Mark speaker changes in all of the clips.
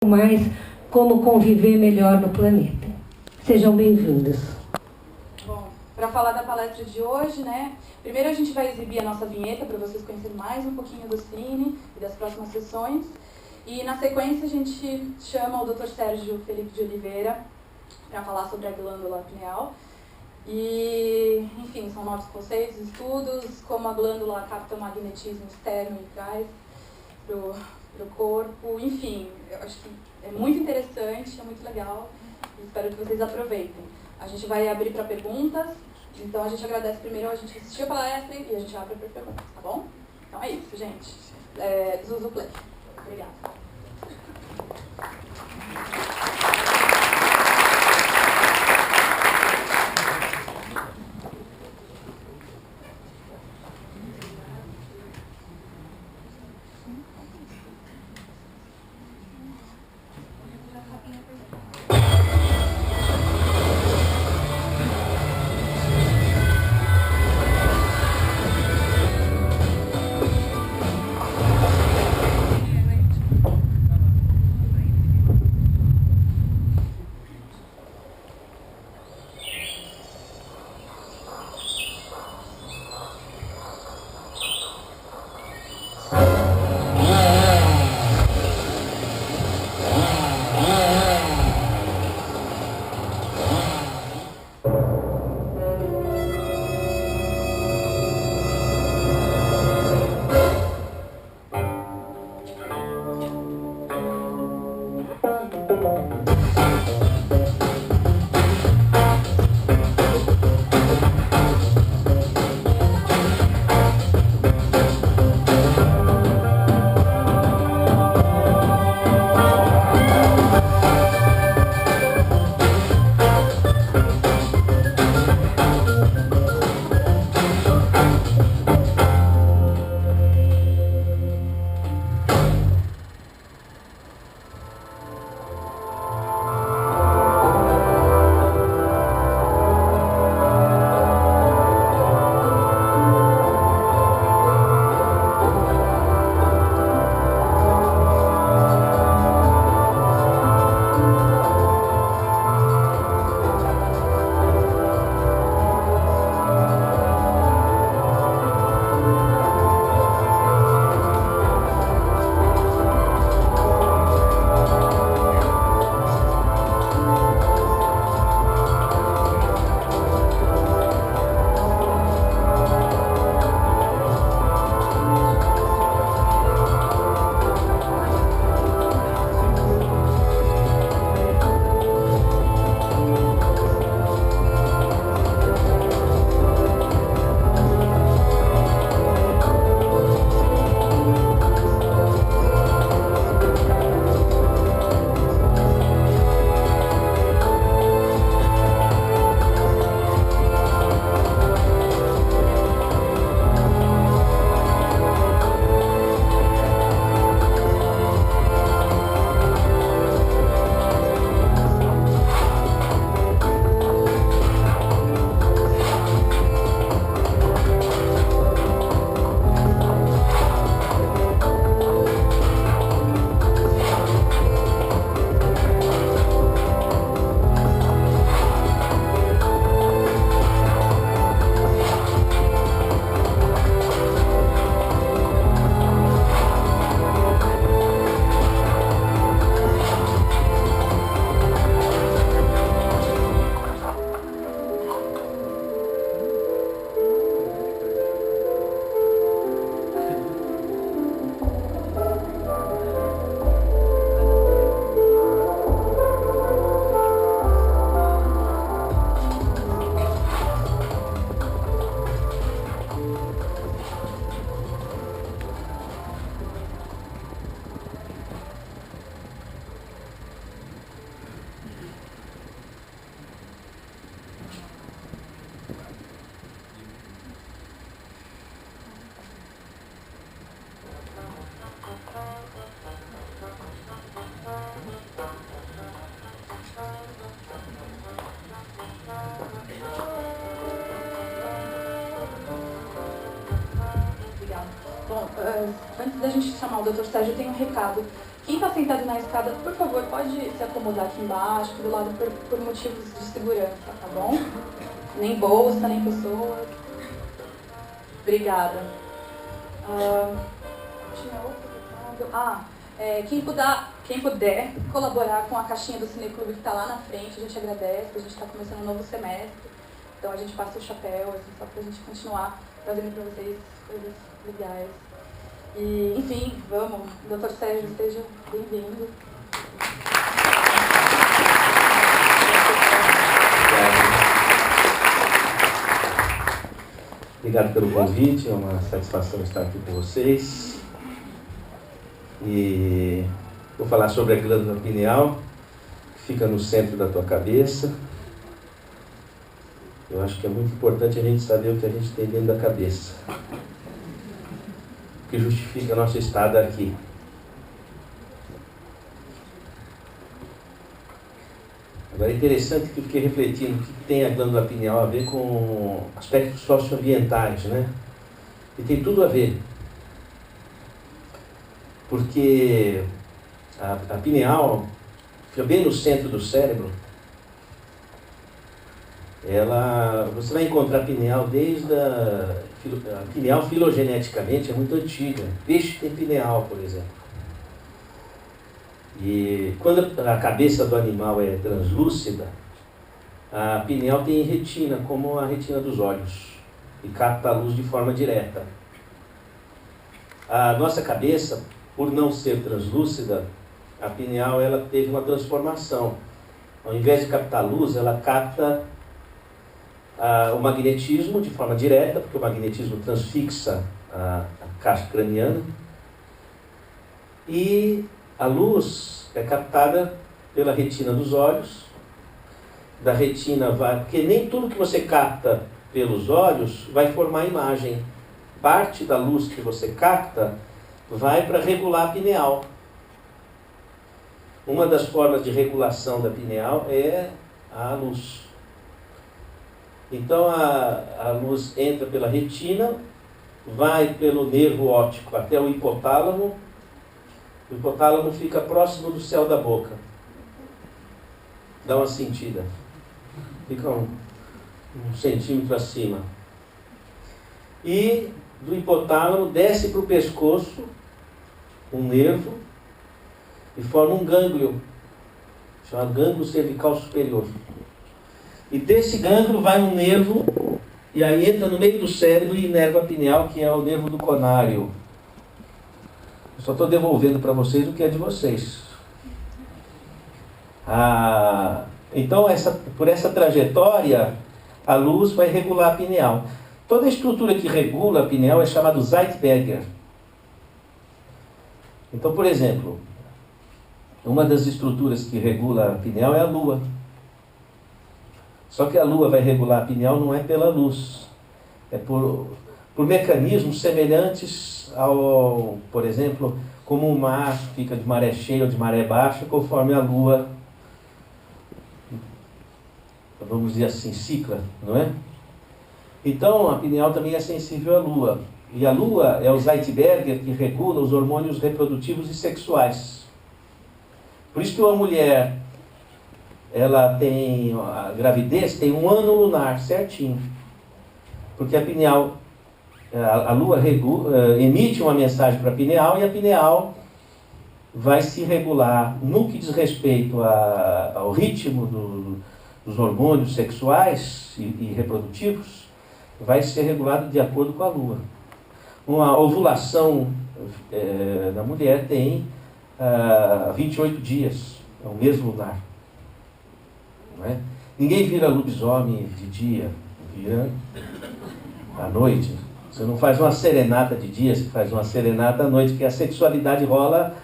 Speaker 1: mais como conviver melhor no planeta. Sejam bem-vindos.
Speaker 2: Bom, para falar da palestra de hoje, né? Primeiro a gente vai exibir a nossa vinheta para vocês conhecerem mais um pouquinho do Cine e das próximas sessões. E na sequência a gente chama o Dr. Sérgio Felipe de Oliveira para falar sobre a glândula pineal. E, enfim, são novos conceitos, estudos, como a glândula capta o magnetismo externo e traz para o corpo. Enfim, eu acho que é muito interessante, é muito legal. Espero que vocês aproveitem. A gente vai abrir para perguntas, então a gente agradece primeiro a gente assistir a palestra e a gente abre para perguntas, tá bom? Então é isso, gente. Zuzu Play. Obrigada. Bom, antes da gente chamar o Dr. Sérgio, eu tenho um recado. Quem está sentado na escada, por favor, pode se acomodar aqui embaixo, aqui do lado, por motivos de segurança, tá bom? Nem bolsa, nem pessoas. Obrigada. Tinha outro recado. Quem puder colaborar com a caixinha do Cineclube que está lá na frente, a gente agradece, a gente está começando um novo semestre. Então a gente passa o chapéu, assim, só para a gente continuar trazendo para vocês coisas legais. E, enfim, vamos. Dr. Sérgio, seja bem-vindo.
Speaker 3: Obrigado pelo convite, é uma satisfação estar aqui com vocês. E vou falar sobre a glândula pineal, que fica no centro da tua cabeça. Eu acho que é muito importante a gente saber o que a gente tem dentro da cabeça, que justifica a nossa estada aqui. Agora é interessante que eu fiquei refletindo o que tem a glândula pineal a ver com aspectos socioambientais, né? E tem tudo a ver. Porque a pineal fica bem no centro do cérebro. Você vai encontrar a pineal desde a pineal filogeneticamente é muito antiga. Peixe tem pineal, por exemplo. E quando a cabeça do animal é translúcida, a pineal tem retina, como a retina dos olhos, e capta a luz de forma direta. A nossa cabeça, por não ser translúcida, a pineal ela teve uma transformação. Ao invés de captar luz, ela capta o magnetismo de forma direta, porque o magnetismo transfixa a caixa craniana, e a luz é captada pela retina dos olhos. Da retina porque nem tudo que você capta pelos olhos vai formar imagem. Parte da luz que você capta vai para regular a pineal. Uma das formas de regulação da pineal é a luz. Então a luz entra pela retina, vai pelo nervo óptico até o hipotálamo. O hipotálamo fica próximo do céu da boca. Dá uma sentida. Fica um centímetro acima. E do hipotálamo desce para o pescoço um nervo e forma um gânglio, chamado gânglio cervical superior. E desse gânglio vai um nervo, e aí entra no meio do cérebro e inerva a pineal, que é o nervo do conário. Eu só estou devolvendo para vocês o que é de vocês. Então, por essa trajetória, a luz vai regular a pineal. Toda a estrutura que regula a pineal é chamada Zeitberger. Então, por exemplo, uma das estruturas que regula a pineal é a lua. Só que a lua vai regular a pineal não é pela luz. É por mecanismos semelhantes ao, por exemplo, como o mar fica de maré cheia ou de maré baixa, conforme a lua, vamos dizer assim, cicla, não é? Então, a pineal também é sensível à lua. E a lua é o Zeitberger que regula os hormônios reprodutivos e sexuais. Por isso que uma mulher, ela tem, a gravidez tem um ano lunar certinho. Porque a pineal, a lua emite uma mensagem para a pineal e a pineal vai se regular no que diz respeito ao ritmo dos hormônios sexuais e reprodutivos, vai ser regulado de acordo com a lua. Uma ovulação da mulher tem 28 dias, é o mês lunar. Não é? Ninguém vira lobisomem de dia, vira à noite. Você não faz uma serenata de dia, você faz uma serenata à noite, porque a sexualidade rola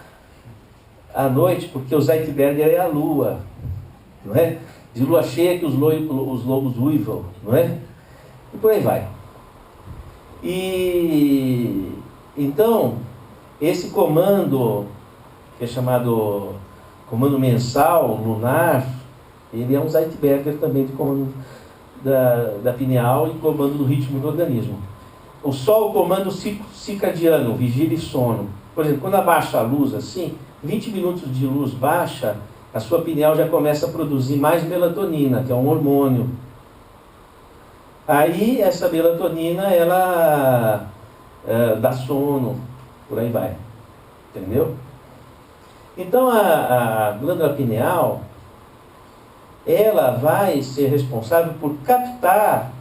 Speaker 3: à noite, porque o Zeitberger é a lua, não é? De lua cheia que os lobos uivam, não é? E por aí vai. E então, esse comando, que é chamado comando mensal, lunar, ele é um Zeitberger também de comando da pineal e comando do ritmo do organismo. O sol, o comando circadiano, vigília e sono. Por exemplo, quando abaixa a luz assim, 20 minutos de luz baixa, a sua pineal já começa a produzir mais melatonina, que é um hormônio. Aí essa melatonina, ela dá sono, por aí vai. Entendeu? Então a glândula pineal, ela vai ser responsável por captar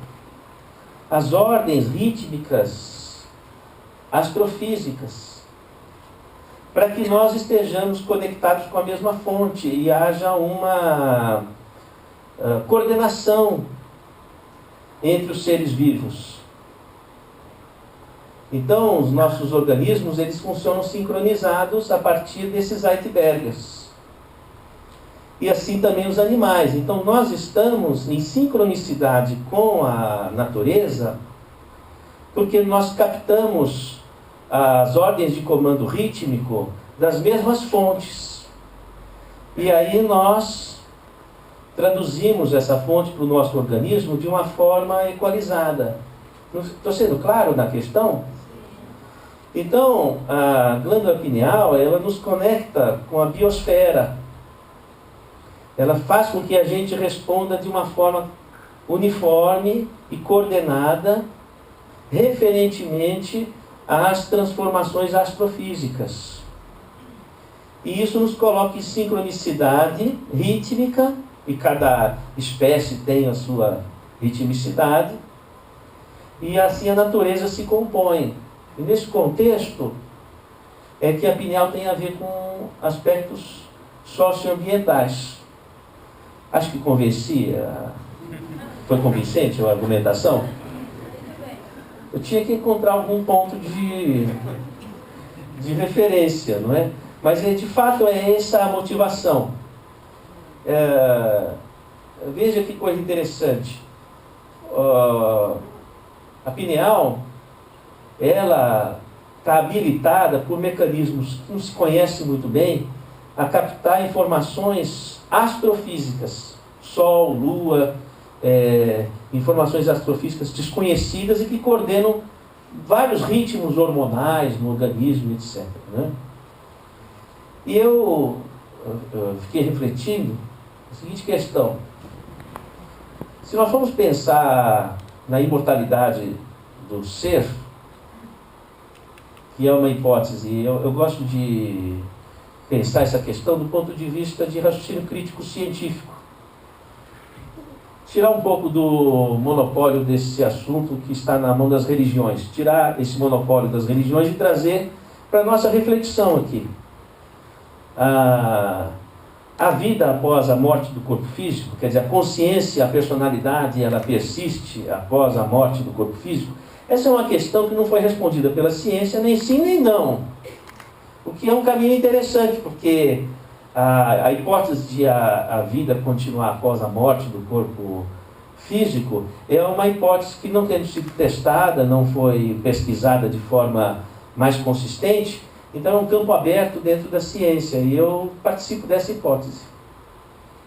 Speaker 3: as ordens rítmicas astrofísicas, para que nós estejamos conectados com a mesma fonte e haja uma coordenação entre os seres vivos. Então, os nossos organismos, eles funcionam sincronizados a partir desses Zeitbergers. E assim também os animais. Então, nós estamos em sincronicidade com a natureza, porque nós captamos as ordens de comando rítmico das mesmas fontes. E aí nós traduzimos essa fonte para o nosso organismo de uma forma equalizada. Estou sendo claro na questão? Então, a glândula pineal, ela nos conecta com a biosfera. Ela faz com que a gente responda de uma forma uniforme e coordenada, referentemente às transformações astrofísicas. E isso nos coloca em sincronicidade rítmica, e cada espécie tem a sua ritmicidade, e assim a natureza se compõe. E nesse contexto é que a pineal tem a ver com aspectos socioambientais. Acho que foi convincente a argumentação? Eu tinha que encontrar algum ponto de referência, não é? Mas de fato é essa a motivação. Veja que coisa interessante. A pineal, ela está habilitada por mecanismos que não se conhece muito bem a captar informações astrofísicas, Sol, Lua, informações astrofísicas desconhecidas e que coordenam vários ritmos hormonais no organismo, etc. Né? E eu fiquei refletindo a seguinte questão: se nós formos pensar na imortalidade do ser, que é uma hipótese, eu gosto de pensar essa questão do ponto de vista de raciocínio crítico científico. Tirar um pouco do monopólio desse assunto que está na mão das religiões, tirar esse monopólio das religiões e trazer para a nossa reflexão aqui. A vida após a morte do corpo físico, quer dizer, a consciência, a personalidade, ela persiste após a morte do corpo físico. Essa é uma questão que não foi respondida pela ciência, nem sim nem não. O que é um caminho interessante, porque a hipótese de a vida continuar após a morte do corpo físico é uma hipótese que, não tendo sido testada, não foi pesquisada de forma mais consistente. Então é um campo aberto dentro da ciência, e eu participo dessa hipótese,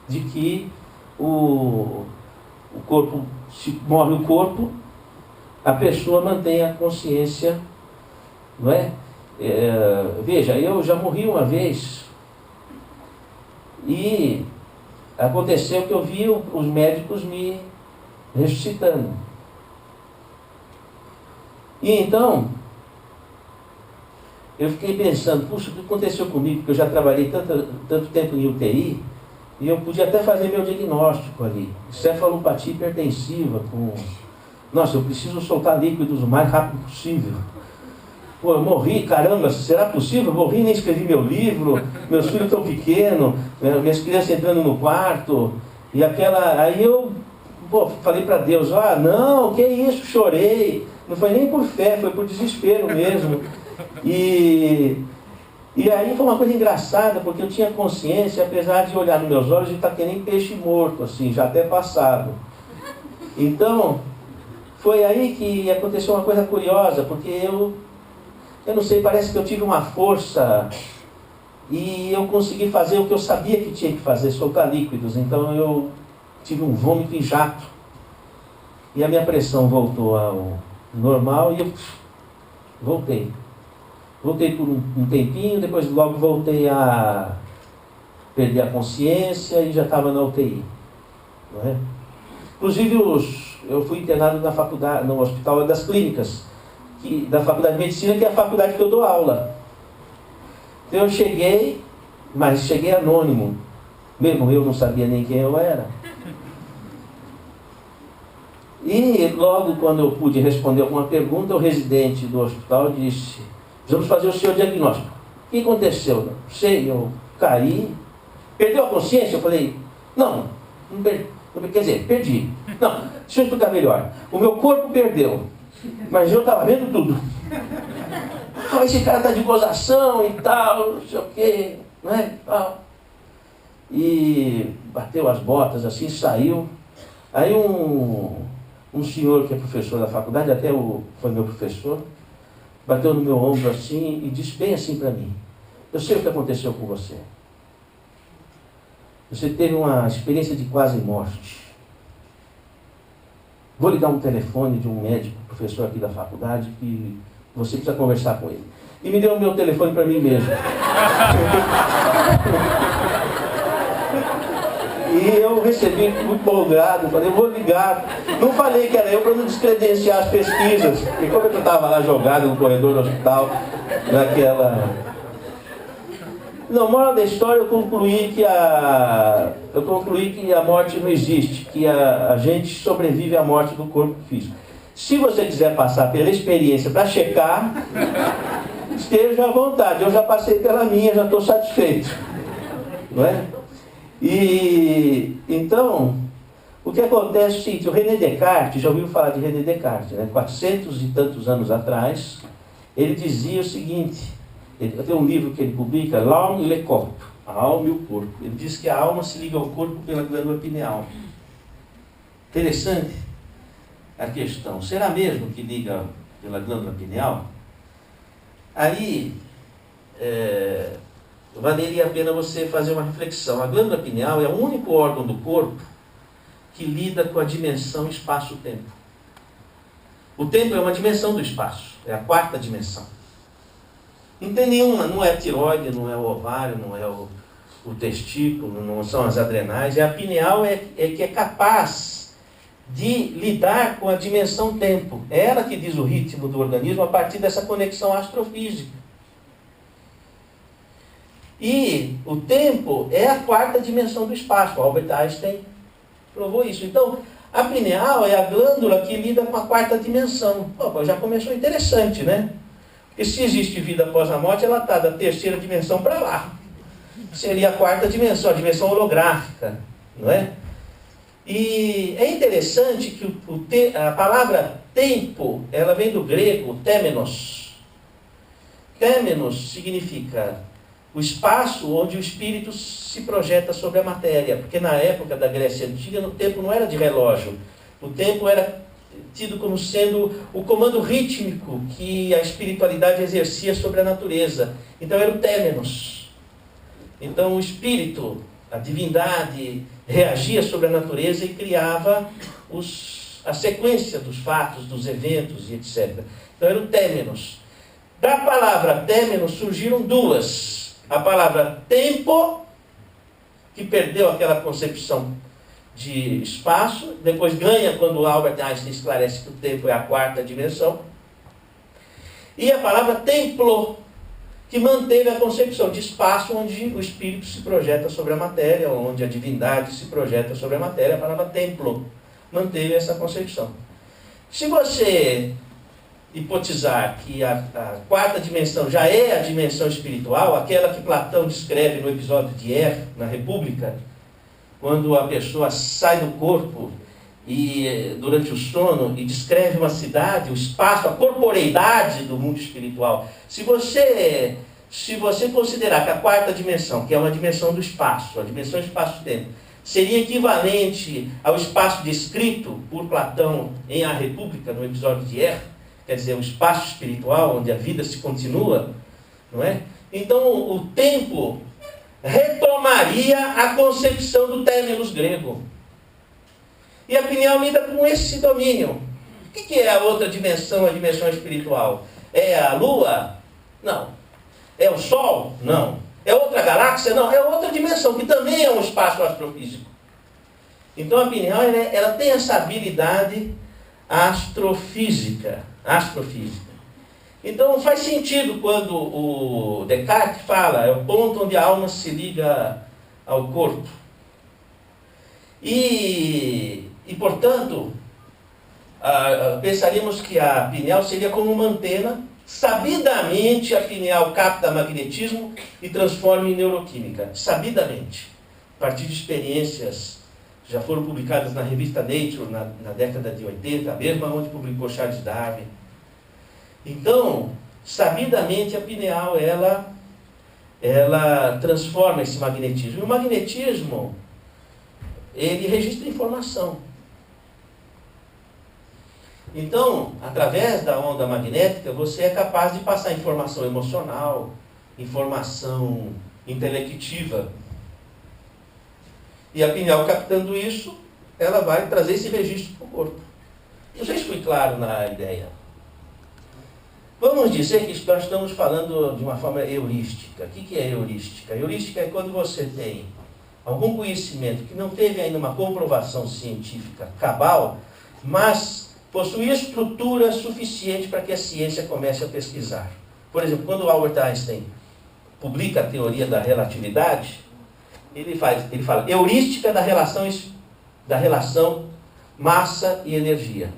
Speaker 3: de que o corpo, se morre o corpo, a pessoa mantém a consciência, não é? Veja, eu já morri uma vez, e aconteceu que eu vi os médicos me ressuscitando. E então eu fiquei pensando, puxa, o que aconteceu comigo? Porque eu já trabalhei tanto tempo em UTI, e eu podia até fazer meu diagnóstico ali. Cefalopatia hipertensiva, nossa, eu preciso soltar líquidos o mais rápido possível. Pô, eu morri, caramba, será possível? Eu morri, nem escrevi meu livro, meus filhos estão pequenos, minhas crianças entrando no quarto, e aí eu falei para Deus, não, que isso, chorei. Não foi nem por fé, foi por desespero mesmo. E aí foi uma coisa engraçada, porque eu tinha consciência, apesar de olhar nos meus olhos, de estar que nem peixe morto, assim, já até passado. Então, foi aí que aconteceu uma coisa curiosa, porque eu não sei, parece que eu tive uma força e eu consegui fazer o que eu sabia que tinha que fazer, soltar líquidos. Então eu tive um vômito em jato e a minha pressão voltou ao normal e eu voltei. Voltei por um tempinho, depois logo voltei a perder a consciência e já estava na UTI. Não é? Inclusive, eu fui internado na faculdade, no Hospital das Clínicas, da Faculdade de Medicina, que é a faculdade que eu dou aula. Então eu cheguei, mas cheguei anônimo. Mesmo eu não sabia nem quem eu era. E logo quando eu pude responder alguma pergunta, o residente do hospital disse: vamos fazer o seu diagnóstico. O que aconteceu? Não sei, eu caí. Perdeu a consciência? Eu falei: não quer dizer, perdi. Não, deixa eu explicar melhor. O meu corpo perdeu, mas eu estava vendo tudo. Esse cara está de gozação e tal, não sei o quê, não é? Tal. E bateu as botas assim, saiu. Aí um senhor que é professor da faculdade, até foi meu professor, bateu no meu ombro assim e disse bem assim para mim: eu sei o que aconteceu com você. Você teve uma experiência de quase morte. Vou lhe dar um telefone de um médico, professor aqui da faculdade, que você precisa conversar com ele. E me deu o meu telefone para mim mesmo. E eu recebi muito empolgado, falei: eu vou ligar. Não falei que era eu para não descredenciar as pesquisas. E como eu estava lá jogado no corredor do hospital, naquela... Não, moral da história, eu concluí que a morte não existe, que a gente sobrevive à morte do corpo físico. Se você quiser passar pela experiência para checar, esteja à vontade. Eu já passei pela minha, já estou satisfeito. Não é? E então, o que acontece é o seguinte: o René Descartes, já ouviu falar de René Descartes, né? 400 e tantos anos atrás, ele dizia o seguinte. Tem um livro que ele publica, L'Âme et le Corps, a alma e o corpo. Ele diz que a alma se liga ao corpo pela glândula pineal. Interessante a questão. Será mesmo que liga pela glândula pineal? Aí, valeria a pena você fazer uma reflexão. A glândula pineal é o único órgão do corpo que lida com a dimensão espaço-tempo. O tempo é uma dimensão do espaço, é a quarta dimensão. Não tem nenhuma, não é a tireoide, não é o ovário, não é o testículo, não são as adrenais. E a pineal é que é capaz de lidar com a dimensão tempo. É ela que diz o ritmo do organismo a partir dessa conexão astrofísica. E o tempo é a quarta dimensão do espaço. Albert Einstein provou isso. Então, a pineal é a glândula que lida com a quarta dimensão. Pô, já começou interessante, né? E se existe vida após a morte, ela está da terceira dimensão para lá. Seria a quarta dimensão, a dimensão holográfica, não é? E é interessante que a palavra tempo, ela vem do grego temenos. Temenos significa o espaço onde o espírito se projeta sobre a matéria. Porque na época da Grécia Antiga, o tempo não era de relógio. O tempo era tido como sendo o comando rítmico que a espiritualidade exercia sobre a natureza. Então era o temenos. Então o espírito, a divindade, reagia sobre a natureza e criava a sequência dos fatos, dos eventos e etc. Então era o temenos. Da palavra temenos surgiram duas. A palavra tempo, que perdeu aquela concepção de espaço, depois ganha quando Albert Einstein esclarece que o tempo é a quarta dimensão. E a palavra templo, que manteve a concepção de espaço onde o espírito se projeta sobre a matéria, onde a divindade se projeta sobre a matéria. A palavra templo manteve essa concepção. Se você hipotizar que a quarta dimensão já é a dimensão espiritual, aquela que Platão descreve no episódio de Er, na República, quando a pessoa sai do corpo e durante o sono e descreve uma cidade, o espaço, a corporeidade do mundo espiritual. Se você considerar que a quarta dimensão, que é uma dimensão do espaço, a dimensão espaço-tempo, seria equivalente ao espaço descrito por Platão em A República, no episódio de Er, quer dizer, o espaço espiritual onde a vida se continua, não é? Então o tempo retomaria a concepção do temenos grego. E a pineal lida com esse domínio. O que é a outra dimensão, a dimensão espiritual? É a lua? Não. É o Sol? Não. É outra galáxia? Não. É outra dimensão, que também é um espaço astrofísico. Então a pineal ela tem essa habilidade astrofísica. Então faz sentido quando o Descartes fala, é o ponto onde a alma se liga ao corpo. E portanto, pensaríamos que a pineal seria como uma antena. Sabidamente a pineal capta magnetismo e transforma em neuroquímica. Sabidamente. A partir de experiências que já foram publicadas na revista Nature na década de 80, a mesma onde publicou Charles Darwin. Então, sabidamente a pineal ela transforma esse magnetismo. E o magnetismo, ele registra informação. Então, através da onda magnética, você é capaz de passar informação emocional, informação intelectiva. E a pineal, captando isso, ela vai trazer esse registro para o corpo. Não sei se fui claro na ideia. Vamos dizer que nós estamos falando de uma forma heurística. O que é heurística? Heurística é quando você tem algum conhecimento que não teve ainda uma comprovação científica cabal, mas possui estrutura suficiente para que a ciência comece a pesquisar. Por exemplo, quando Albert Einstein publica a teoria da relatividade, ele fala heurística da relação massa e energia.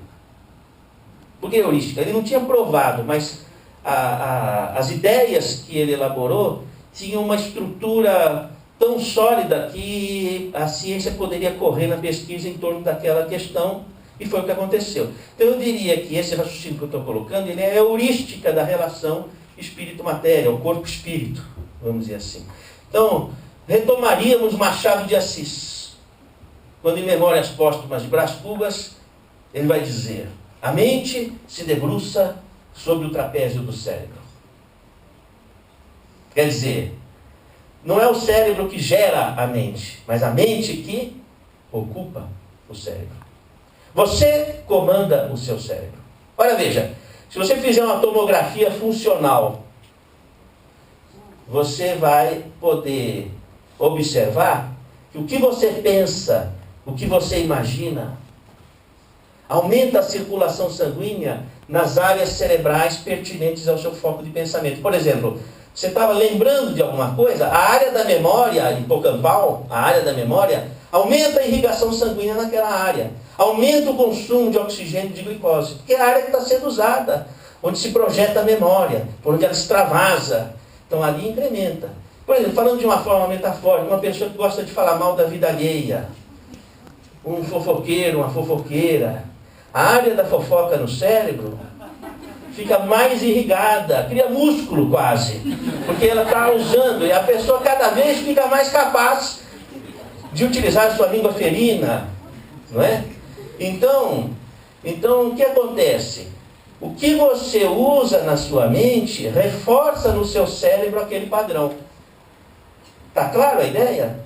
Speaker 3: Por que heurística? Ele não tinha provado, mas as ideias que ele elaborou tinham uma estrutura tão sólida que a ciência poderia correr na pesquisa em torno daquela questão. E foi o que aconteceu. Então eu diria que esse raciocínio que eu estou colocando, ele é a heurística da relação espírito-matéria, o corpo-espírito, vamos dizer assim. Então, retomaríamos Machado de Assis. Quando em Memórias Póstumas de Brás Cubas, ele vai dizer: a mente se debruça sobre o trapézio do cérebro. Quer dizer, não é o cérebro que gera a mente, mas a mente que ocupa o cérebro. Você comanda o seu cérebro. Olha, veja, se você fizer uma tomografia funcional, você vai poder observar que o que você pensa, o que você imagina, aumenta a circulação sanguínea nas áreas cerebrais pertinentes ao seu foco de pensamento. Por exemplo, você estava lembrando de alguma coisa, a área da memória hipocampal, a área da memória, aumenta a irrigação sanguínea naquela área. Aumenta o consumo de oxigênio e de glicose, porque é a área que está sendo usada, onde se projeta a memória, por onde ela extravasa. Então ali incrementa. Por exemplo, falando de uma forma metafórica, uma pessoa que gosta de falar mal da vida alheia, um fofoqueiro, uma fofoqueira, a área da fofoca no cérebro fica mais irrigada, cria músculo quase, porque ela está usando, e a pessoa cada vez fica mais capaz de utilizar a sua língua ferina, não é? Então, o que acontece? O que você usa na sua mente reforça no seu cérebro aquele padrão. Está claro a ideia?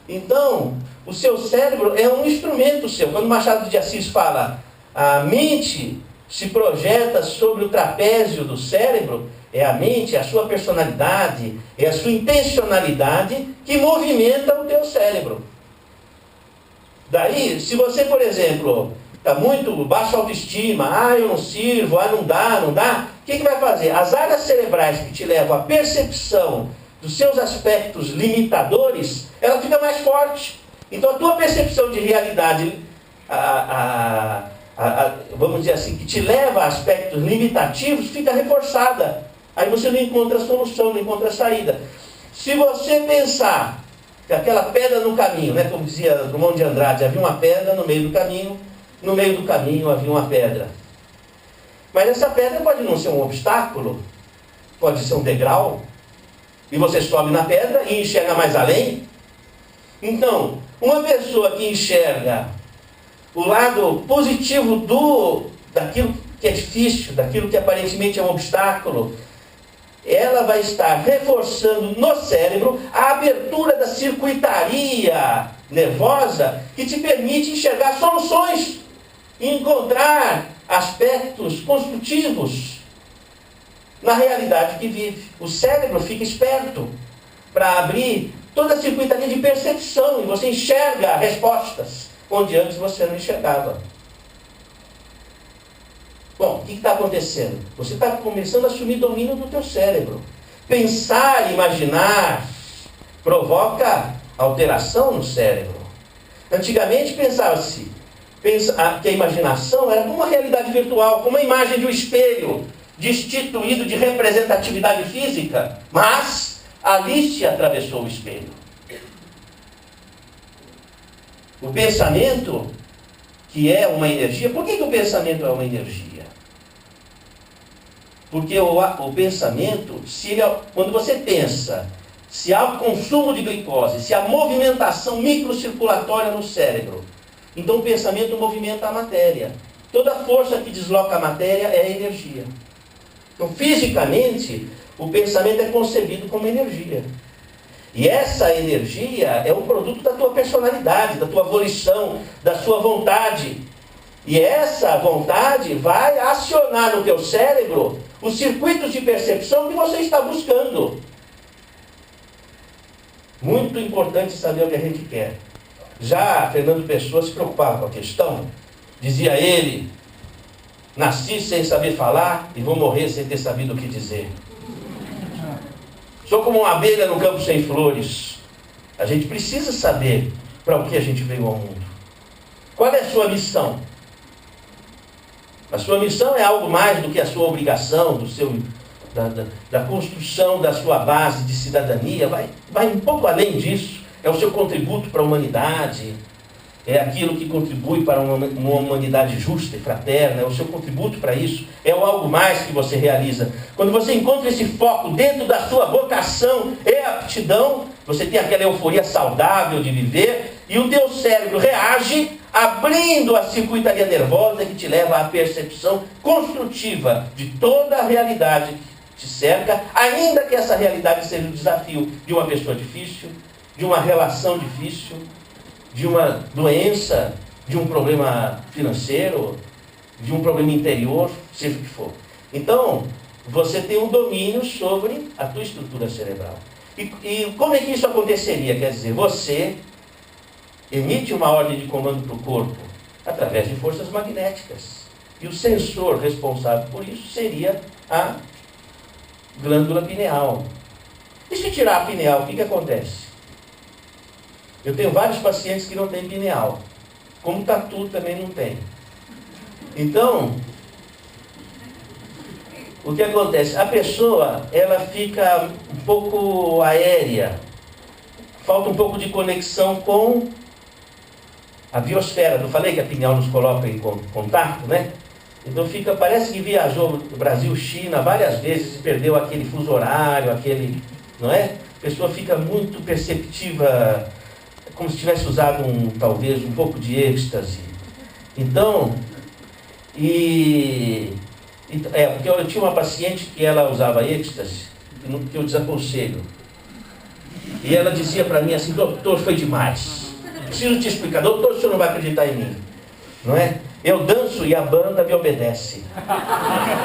Speaker 3: Então, o seu cérebro é um instrumento seu. Quando Machado de Assis fala, a mente se projeta sobre o trapézio do cérebro, é a mente, é a sua personalidade, é a sua intencionalidade que movimenta o teu cérebro. Daí, se você, por exemplo, está muito baixa autoestima, eu não sirvo, não dá, o que vai fazer? As áreas cerebrais que te levam à percepção dos seus aspectos limitadores, ela fica mais forte. Então a tua percepção de realidade, vamos dizer assim, que te leva a aspectos limitativos, fica reforçada. Aí você não encontra solução, não encontra saída. Se você pensar que aquela pedra no caminho, né, como dizia Drummond de Andrade, havia uma pedra no meio do caminho havia uma pedra. Mas essa pedra pode não ser um obstáculo, pode ser um degrau, e você sobe na pedra e enxerga mais além. Então, uma pessoa que enxerga o lado positivo daquilo que é difícil, daquilo que aparentemente é um obstáculo, ela vai estar reforçando no cérebro a abertura da circuitaria nervosa que te permite enxergar soluções e encontrar aspectos construtivos na realidade que vive. O cérebro fica esperto para abrir toda a circuitaria de percepção e você enxerga respostas onde antes você não enxergava. Bom, o que está acontecendo? Você está começando a assumir domínio do teu cérebro. Pensar, imaginar, provoca alteração no cérebro. Antigamente pensava-se que a imaginação era como uma realidade virtual, como uma imagem de um espelho, destituído de representatividade física, mas ali se atravessou o espelho. O pensamento, que é uma energia, por que o pensamento é uma energia? Porque o pensamento, quando você pensa, se há o consumo de glicose, se há movimentação microcirculatória no cérebro, então o pensamento movimenta a matéria. Toda força que desloca a matéria é energia. Então, fisicamente, o pensamento é concebido como energia. E essa energia é um produto da tua personalidade, da tua volição, da sua vontade. E essa vontade vai acionar no teu cérebro os circuitos de percepção que você está buscando. Muito importante saber o que a gente quer. Já Fernando Pessoa se preocupava com a questão. Dizia ele: nasci sem saber falar e vou morrer sem ter sabido o que dizer. Sou como uma abelha no campo sem flores. A gente precisa saber para o que a gente veio ao mundo. Qual é a sua missão? A sua missão é algo mais do que a sua obrigação, da construção da sua base de cidadania. Vai um pouco além disso. É o seu contributo para a humanidade. É aquilo que contribui para uma humanidade justa e fraterna. É o seu contributo para isso. É o algo mais que você realiza. Quando você encontra esse foco dentro da sua vocação e aptidão, você tem aquela euforia saudável de viver e o teu cérebro reage abrindo a circuitaria nervosa que te leva à percepção construtiva de toda a realidade que te cerca, ainda que essa realidade seja o desafio de uma pessoa difícil, de uma relação difícil, de uma doença, de um problema financeiro, de um problema interior, seja o que for. Então, você tem um domínio sobre a tua estrutura cerebral. E como é que isso aconteceria? Quer dizer, você emite uma ordem de comando para o corpo através de forças magnéticas. E o sensor responsável por isso seria a glândula pineal. E se tirar a pineal, o que acontece? Eu tenho vários pacientes que não têm pineal. Como tatu também não tem. Então, o que acontece? A pessoa, ela fica um pouco aérea. Falta um pouco de conexão com a biosfera. Não falei que a pineal nos coloca em contato, né? Então parece que viajou do Brasil, China várias vezes e perdeu aquele fuso horário, não é? A pessoa fica muito perceptiva, como se tivesse usado talvez um pouco de êxtase. Então, porque eu tinha uma paciente que ela usava êxtase, que eu desaconselho. E ela dizia para mim assim: doutor, foi demais. Preciso te explicar. Doutor, o senhor não vai acreditar em mim. Não é? Eu danço e a banda me obedece.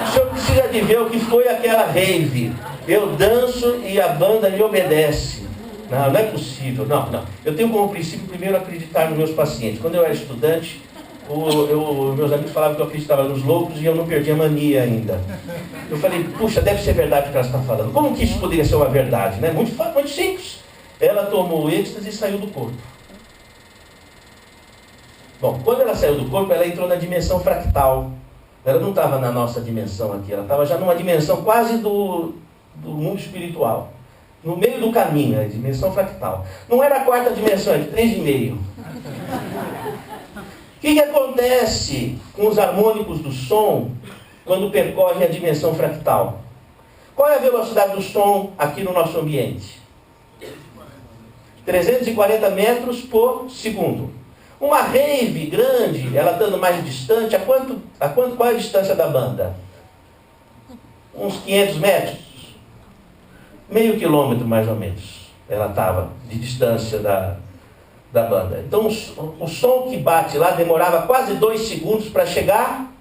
Speaker 3: O senhor precisa de ver o que foi aquela rave. Eu danço e a banda me obedece. Não é possível. Não. Eu tenho como princípio primeiro acreditar nos meus pacientes. Quando eu era estudante, meus amigos falavam que eu acreditava nos loucos e eu não perdia mania ainda. Eu falei: puxa, deve ser verdade o que ela está falando. Como que isso poderia ser uma verdade? Né? Muito simples. Ela tomou o êxtase e saiu do corpo. Bom, quando ela saiu do corpo, ela entrou na dimensão fractal. Ela não estava na nossa dimensão aqui, ela estava já numa dimensão quase do mundo espiritual. No meio do caminho, a dimensão fractal. Não era a quarta dimensão, era 3,5. O que acontece com os harmônicos do som quando percorrem a dimensão fractal? Qual é a velocidade do som aqui no nosso ambiente? 340 metros por segundo. Uma rave grande, ela estando mais distante, qual é a distância da banda? Uns 500 metros? Meio quilômetro mais ou menos. Ela estava de distância da banda. Então o som que bate lá demorava quase 2 segundos para chegar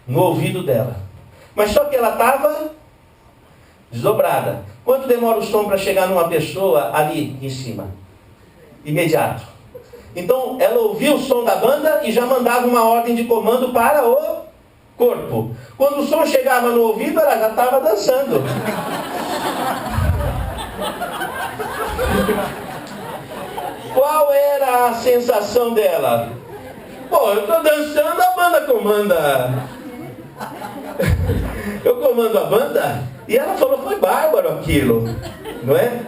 Speaker 3: no ouvido dela. Mas só que ela estava desdobrada. Quanto demora o som para chegar numa pessoa ali em cima? Imediato. Então, ela ouvia o som da banda e já mandava uma ordem de comando para o corpo. Quando o som chegava no ouvido, ela já estava dançando. Qual era a sensação dela? Pô, eu estou dançando, a banda comanda. Eu comando a banda? E ela falou, foi bárbaro aquilo, não é?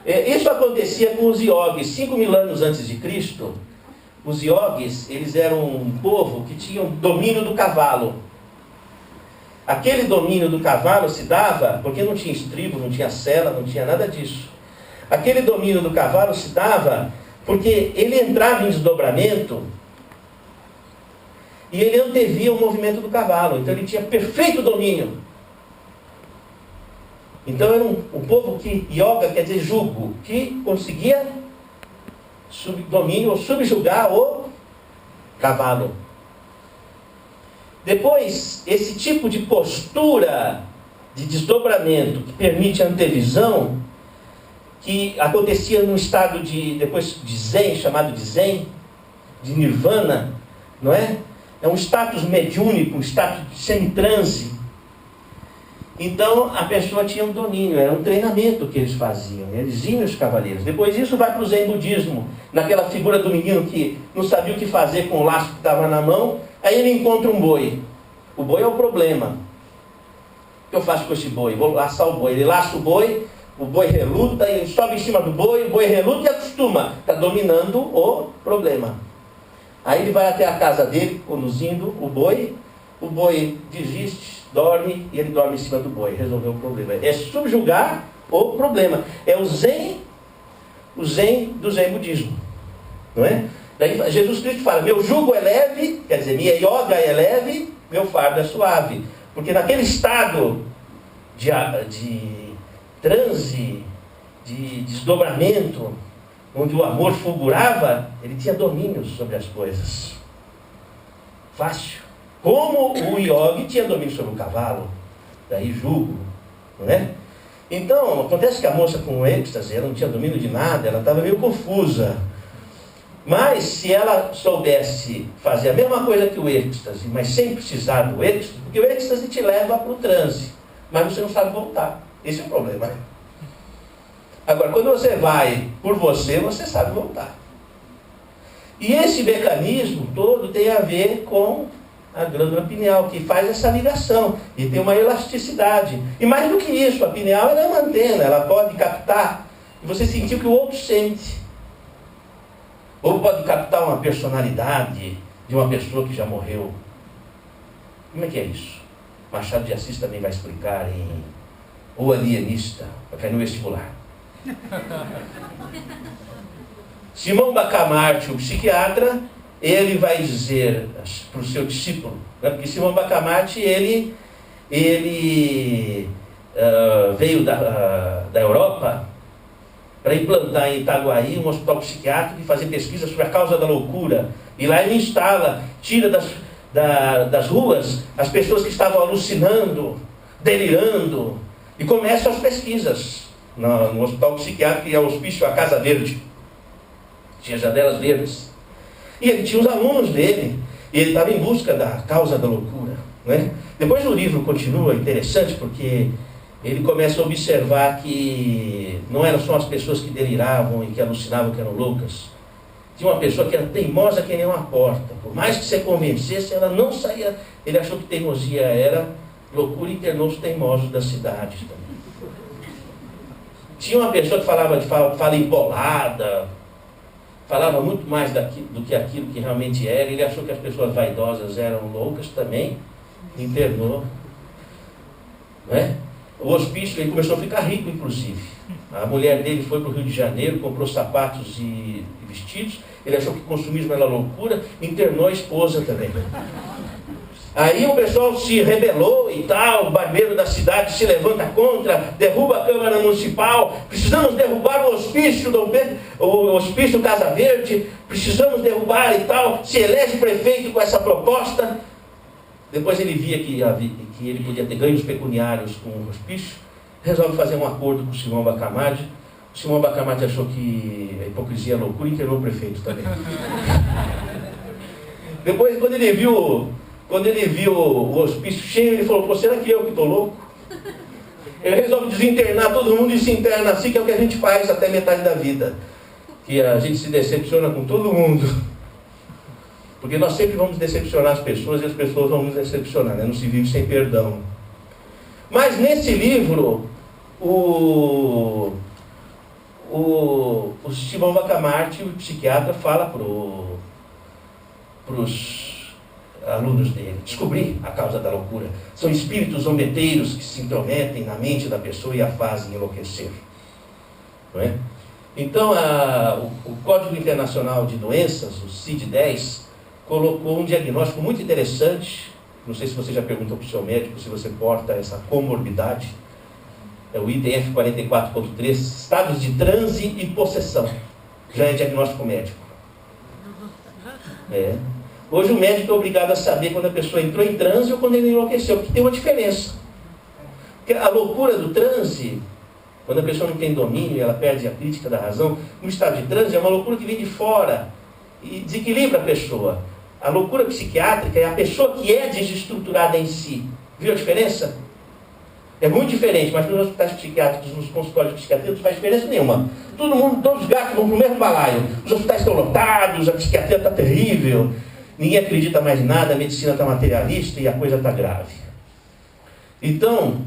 Speaker 3: Isso acontecia com os iogues. 5.000 anos antes de Cristo, os iogues, eles eram um povo que tinha domínio do cavalo. Aquele domínio do cavalo se dava porque não tinha estribo, não tinha sela, não tinha nada disso. Aquele domínio do cavalo se dava porque ele entrava em desdobramento e ele antevia o movimento do cavalo. Então ele tinha perfeito domínio. Então era um povo que, yoga quer dizer jugo, que conseguia domínio ou subjugar o cavalo. Depois, esse tipo de postura de desdobramento que permite a antevisão, que acontecia num estado depois de Zen, chamado de Zen, de Nirvana, não é? É um status mediúnico, um status de semi-transe. Então, a pessoa tinha um domínio, era um treinamento que eles faziam, eles iam os cavaleiros. Depois isso vai para o Zen budismo, naquela figura do menino que não sabia o que fazer com o laço que estava na mão, aí ele encontra um boi. O boi é o problema. O que eu faço com esse boi? Vou laçar o boi. Ele laça o boi reluta, ele sobe em cima do boi, o boi reluta e acostuma. Está dominando o problema. Aí ele vai até a casa dele, conduzindo o boi desiste, dorme, e ele dorme em cima do boi. Resolveu o problema. É subjugar o problema. É o Zen do Zen budismo. Não é? Daí Jesus Cristo fala, meu jugo é leve, quer dizer, minha yoga é leve, meu fardo é suave. Porque naquele estado de transe, de desdobramento, onde o amor fulgurava, ele tinha domínio sobre as coisas. Fácil. Como o yogi tinha domínio sobre o cavalo, daí jugo, não é? Então, acontece que a moça com o êxtase, ela não tinha domínio de nada, ela estava meio confusa. Mas se ela soubesse fazer a mesma coisa que o êxtase, mas sem precisar do êxtase, porque o êxtase te leva para o transe, mas você não sabe voltar. Esse é o problema. Agora, quando você vai por você sabe voltar. E esse mecanismo todo tem a ver com a glândula pineal, que faz essa ligação e tem uma elasticidade. E mais do que isso, a pineal ela é uma antena, ela pode captar e você sentir o que o outro sente. Ou pode captar uma personalidade de uma pessoa que já morreu. Como é que é isso? Machado de Assis também vai explicar em O Alienista, para cair no vestibular. Simão Bacamarte, o psiquiatra, ele vai dizer para o seu discípulo, né? Porque Simão Bacamarte, ele veio da Europa para implantar em Itaguaí um hospital psiquiátrico e fazer pesquisas sobre a causa da loucura. E lá ele instala, tira das ruas as pessoas que estavam alucinando, delirando, e começa as pesquisas no hospital psiquiátrico, que é o hospício A Casa Verde. Tinha janelas verdes. E ele tinha os alunos dele, e ele estava em busca da causa da loucura. Né? Depois o livro continua interessante, porque ele começa a observar que não eram só as pessoas que deliravam e que alucinavam que eram loucas. Tinha uma pessoa que era teimosa que nem uma porta. Por mais que você convencesse, ela não saía. Ele achou que teimosia era loucura e internou os teimosos das cidades também. Tinha uma pessoa que falava de fala embolada, falava muito mais do que aquilo que realmente era. Ele achou que as pessoas vaidosas eram loucas também, internou. Não é? O hospício, ele começou a ficar rico, inclusive. A mulher dele foi para o Rio de Janeiro, comprou sapatos e vestidos. Ele achou que o consumismo era loucura, internou a esposa também. Aí o pessoal se rebelou e tal, o barbeiro da cidade se levanta contra, derruba a Câmara Municipal, precisamos derrubar o hospício Dom Pedro, o hospício Casa Verde, precisamos derrubar e tal, se elege prefeito com essa proposta. Depois ele via que ele podia ter ganhos pecuniários com o hospício, resolve fazer um acordo com o Simão Bacamarte. O Simão Bacamarte achou que a hipocrisia é loucura e internou o prefeito também. Depois, quando ele viu o hospício cheio, ele falou, pô, será que eu que estou louco? Ele resolve desinternar todo mundo e se interna assim, que é o que a gente faz até metade da vida. Que a gente se decepciona com todo mundo. Porque nós sempre vamos decepcionar as pessoas e as pessoas vão nos decepcionar, né? Não se vive sem perdão. Mas nesse livro, o Simão Bacamarte, o psiquiatra, fala para os alunos dele: descobrir a causa da loucura. São espíritos zombeteiros que se intrometem na mente da pessoa e a fazem enlouquecer. Não é? Então, o Código Internacional de Doenças, o CID-10, colocou um diagnóstico muito interessante. Não sei se você já perguntou para o seu médico se você porta essa comorbidade. É o IDF 44.3, estados de transe e possessão. Já é diagnóstico médico. Hoje o médico é obrigado a saber quando a pessoa entrou em transe ou quando ele enlouqueceu, porque tem uma diferença. Porque a loucura do transe, quando a pessoa não tem domínio e ela perde a crítica da razão, no estado de transe é uma loucura que vem de fora e desequilibra a pessoa. A loucura psiquiátrica é a pessoa que é desestruturada em si. Viu a diferença? É muito diferente, mas nos hospitais psiquiátricos, nos consultórios psiquiátricos, não faz diferença nenhuma. Todo mundo, todos os gatos vão para o mesmo balaio. Os hospitais estão lotados, a psiquiatria está terrível, ninguém acredita mais em nada, a medicina está materialista e a coisa está grave. Então,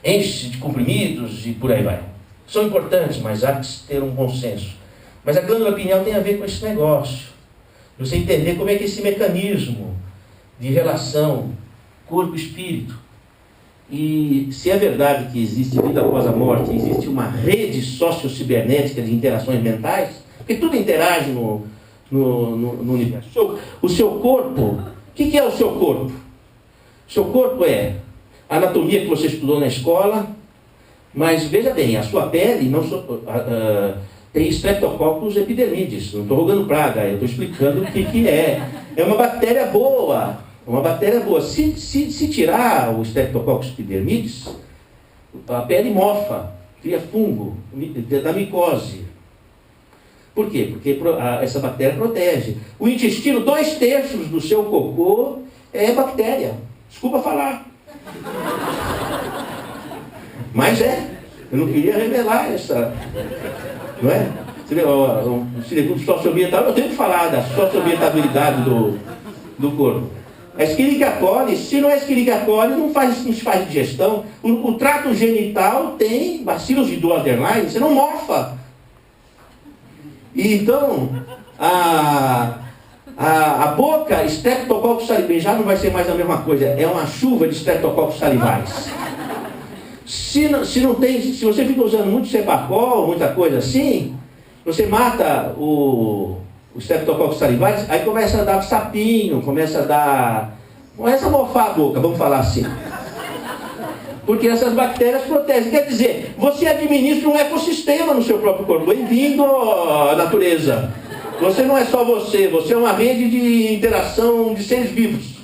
Speaker 3: enche de comprimidos e por aí vai. São importantes, mas há que ter um bom senso. Mas a glândula pineal tem a ver com esse negócio. Você entender como é que esse mecanismo de relação corpo-espírito, e se é verdade que existe vida após a morte, existe uma rede sociocibernética de interações mentais, porque tudo interage no universo. O seu corpo, o que é o seu corpo? O seu corpo é a anatomia que você estudou na escola, mas veja bem, a sua pele não tem Streptococcus epidermidis. Não estou rogando praga, eu estou explicando o que é. É uma bactéria boa. Uma bactéria boa. Se tirar o Streptococcus epidermidis, a pele mofa, cria fungo, da micose. Por quê? Porque essa bactéria protege. O intestino, 2/3 do seu cocô é bactéria. Desculpa falar. Mas eu não queria revelar essa... Não é? Você vê, o segundo socioambiental, eu tenho que falar da socioambientabilidade do corpo. A Escherichia coli, se não é Escherichia coli, não faz digestão. O trato genital tem bacilos de Duodenline, você não mofa. E então, a boca, Streptococcus salivaris, já não vai ser mais a mesma coisa, é uma chuva de Streptococcus salivaris. Se você fica usando muito Cepacol, muita coisa assim, você mata o Streptococcus salivaris, aí começa a dar sapinho, começa a mofar a boca, vamos falar assim. Porque essas bactérias protegem. Quer dizer, você administra um ecossistema no seu próprio corpo. Bem-vindo à natureza. Você não é só você é uma rede de interação de seres vivos.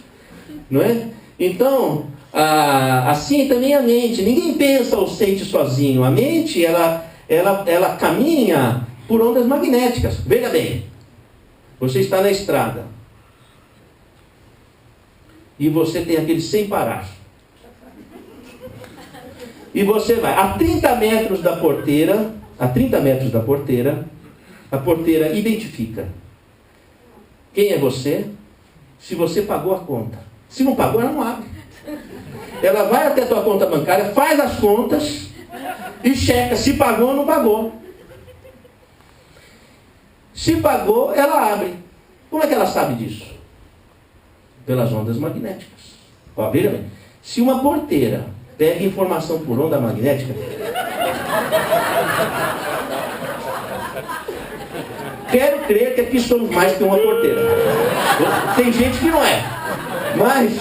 Speaker 3: Não é? Então, assim também a mente. Ninguém pensa ou sente sozinho. A mente, ela caminha por ondas magnéticas. Veja bem, você está na estrada e você tem aquele sem parar. E você vai a 30 metros da porteira, a porteira identifica quem é você, se você pagou a conta. Se não pagou, ela não abre. Ela vai até a tua conta bancária, faz as contas e checa se pagou ou não pagou. Se pagou, ela abre. Como é que ela sabe disso? Pelas ondas magnéticas. Ó, veja bem. Se uma porteira pega informação por onda magnética, quero crer que aqui somos mais que uma porteira. Tem gente que não é. Mas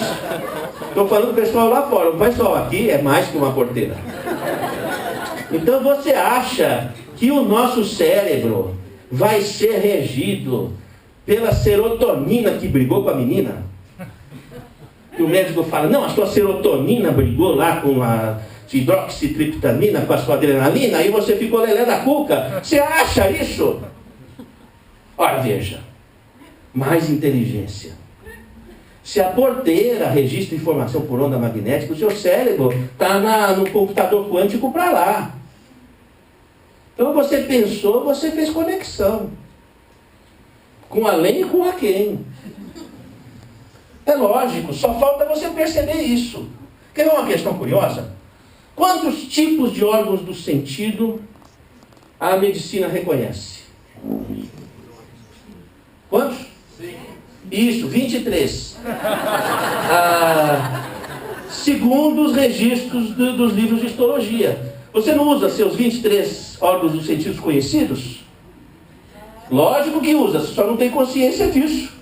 Speaker 3: estou falando do pessoal lá fora. O pessoal aqui é mais que uma porteira. Então você acha que o nosso cérebro vai ser regido pela serotonina que brigou com a menina? Que o médico fala, não, a sua serotonina brigou lá com hidroxitriptamina com a sua adrenalina, aí você ficou lelé da cuca. Você acha isso? Ora, veja, mais inteligência. Se a porteira registra informação por onda magnética, o seu cérebro está no computador quântico para lá. Então você pensou, você fez conexão. Com além e com a quem. É lógico, só falta você perceber isso. Quer ver uma questão curiosa? Quantos tipos de órgãos do sentido a medicina reconhece? Quantos? Isso, 23. Segundo os registros dos livros de histologia. Você não usa seus 23 órgãos dos sentidos conhecidos? Lógico que usa, você só não tem consciência disso.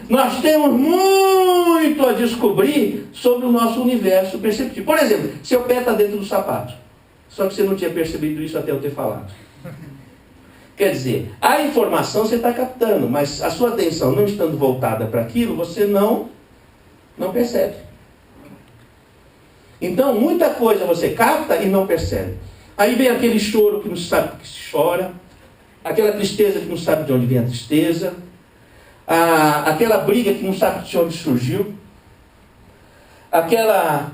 Speaker 3: Nós temos muito a descobrir sobre o nosso universo perceptivo. Por exemplo, seu pé está dentro do sapato. Só que você não tinha percebido isso até eu ter falado. Quer dizer, a informação você está captando, mas a sua atenção não estando voltada para aquilo, você não percebe. Então, muita coisa você capta e não percebe. Aí vem aquele choro que não sabe que se chora, aquela tristeza que não sabe de onde vem a tristeza, aquela briga que não sabe de onde surgiu, aquela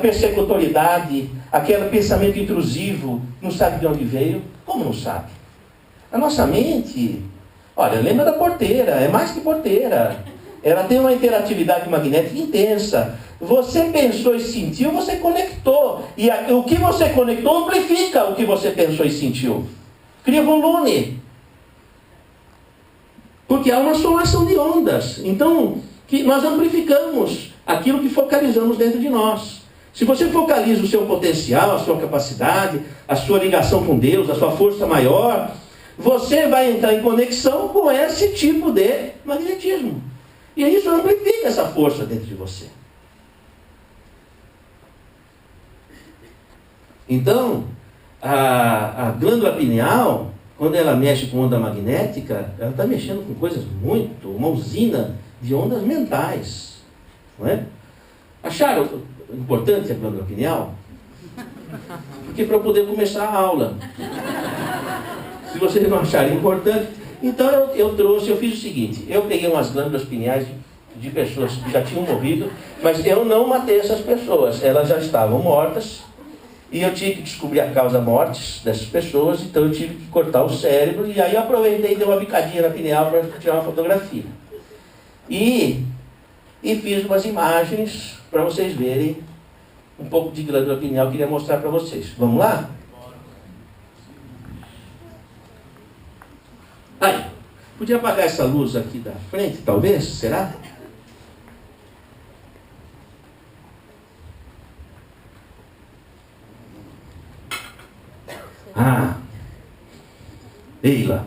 Speaker 3: persecutoriedade, aquele pensamento intrusivo, não sabe de onde veio. Como não sabe? A nossa mente, olha, lembra da porteira, é mais que porteira. Ela tem uma interatividade magnética intensa. Você pensou e sentiu, você conectou. E o que você conectou amplifica o que você pensou e sentiu. Cria volume. Porque há uma somation de ondas. Então, nós amplificamos aquilo que focalizamos dentro de nós. Se você focaliza o seu potencial, a sua capacidade, a sua ligação com Deus, a sua força maior, você vai entrar em conexão com esse tipo de magnetismo. E isso amplifica essa força dentro de você. Então, a glândula pineal, quando ela mexe com onda magnética, ela está mexendo com coisas uma usina de ondas mentais. Não é? Acharam importante a glândula pineal? Porque para eu poder começar a aula. Se vocês não acharem importante, então eu fiz o seguinte, eu peguei umas glândulas pineais de pessoas que já tinham morrido, mas eu não matei essas pessoas, elas já estavam mortas, e eu tive que descobrir a causa mortes dessas pessoas, então eu tive que cortar o cérebro, e aí eu aproveitei e dei uma bicadinha na pineal para tirar uma fotografia. E fiz umas imagens para vocês verem um pouco de glândula pineal que eu queria mostrar para vocês. Vamos lá? Aí, podia apagar essa luz aqui da frente, talvez? Será? Eila.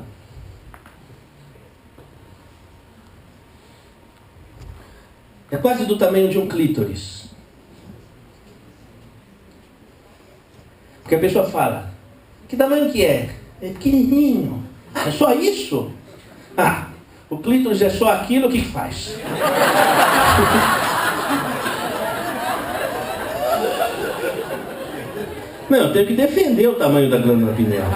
Speaker 3: É quase do tamanho de um clítoris. Porque a pessoa fala, que tamanho que é? É pequenininho. Ah, é só isso? Ah, o clítoris é só aquilo, o que faz? Não, eu tenho que defender o tamanho da glândula pineal.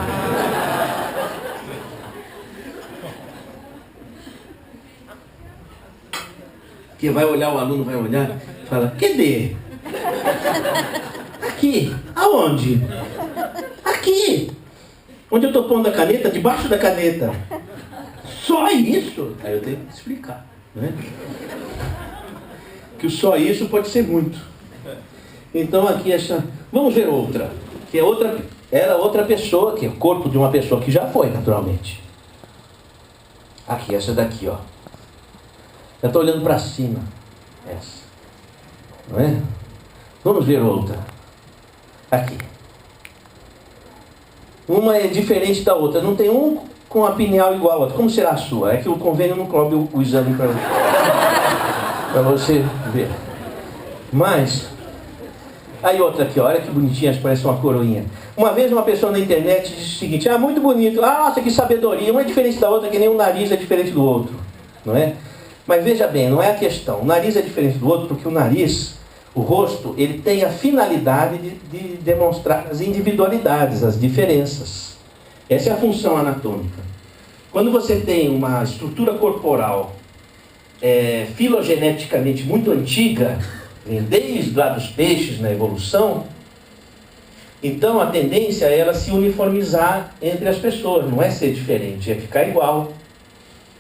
Speaker 3: Porque vai olhar, o aluno vai olhar e fala, cadê? Aqui. Aonde? Aqui. Onde eu estou pondo a caneta? Debaixo da caneta. Só isso? Aí eu tenho que explicar. Né? Que o só isso pode ser muito. Então aqui vamos ver outra. Que era outra pessoa, que é o corpo de uma pessoa que já foi, naturalmente. Aqui, essa daqui, ó. Eu estou olhando para cima. Essa. Não é? Vamos ver outra. Aqui. Uma é diferente da outra. Não tem um com a pineal igual a outra. Como será a sua? É que o convênio não cobre o exame para você ver. Mas, aí outra aqui, olha que bonitinha, parece uma coroinha. Uma vez uma pessoa na internet disse o seguinte, muito bonito, nossa, que sabedoria, uma é diferente da outra, que nem um nariz é diferente do outro. Não é? Mas veja bem, não é a questão. O nariz é diferente do outro porque o nariz O rosto, ele tem a finalidade de demonstrar as individualidades, as diferenças. Essa é a função anatômica. Quando você tem uma estrutura corporal filogeneticamente muito antiga, desde lá dos peixes na evolução, então a tendência é ela se uniformizar entre as pessoas, não é ser diferente, é ficar igual.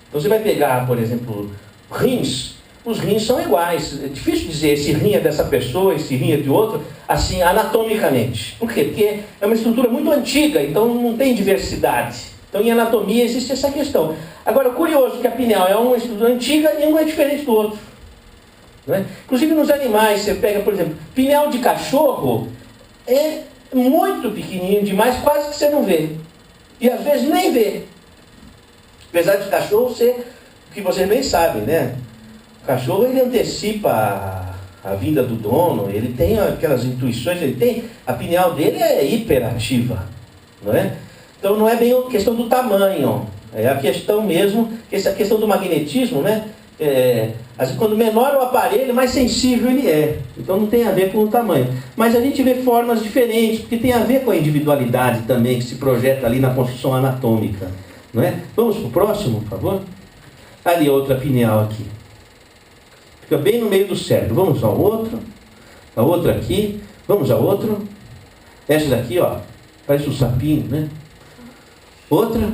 Speaker 3: Então você vai pegar, por exemplo, rins, os rins são iguais. É difícil dizer esse rim é dessa pessoa, esse rim é de outro, assim, anatomicamente. Por quê? Porque é uma estrutura muito antiga, então não tem diversidade. Então em anatomia existe essa questão. Agora, curioso que a pineal é uma estrutura antiga e um é diferente do outro. Não é? Inclusive nos animais, você pega, por exemplo, pineal de cachorro é muito pequenininho demais, quase que você não vê. E às vezes nem vê. Apesar de cachorro ser o que vocês bem sabem, né? O cachorro, ele antecipa a vinda do dono, ele tem aquelas intuições, a pineal dele é hiperativa, não é? Então não é bem a questão do tamanho, é a questão mesmo, essa questão do magnetismo, né? Assim, quando menor o aparelho, mais sensível ele é. Então não tem a ver com o tamanho. Mas a gente vê formas diferentes, porque tem a ver com a individualidade também, que se projeta ali na construção anatômica. Não é? Vamos para o próximo, por favor? Ali outra pineal aqui. Fica bem no meio do cérebro. Vamos ao outro. A outra aqui. Vamos ao outro. Essa daqui, ó. Parece um sapinho, né? Outra.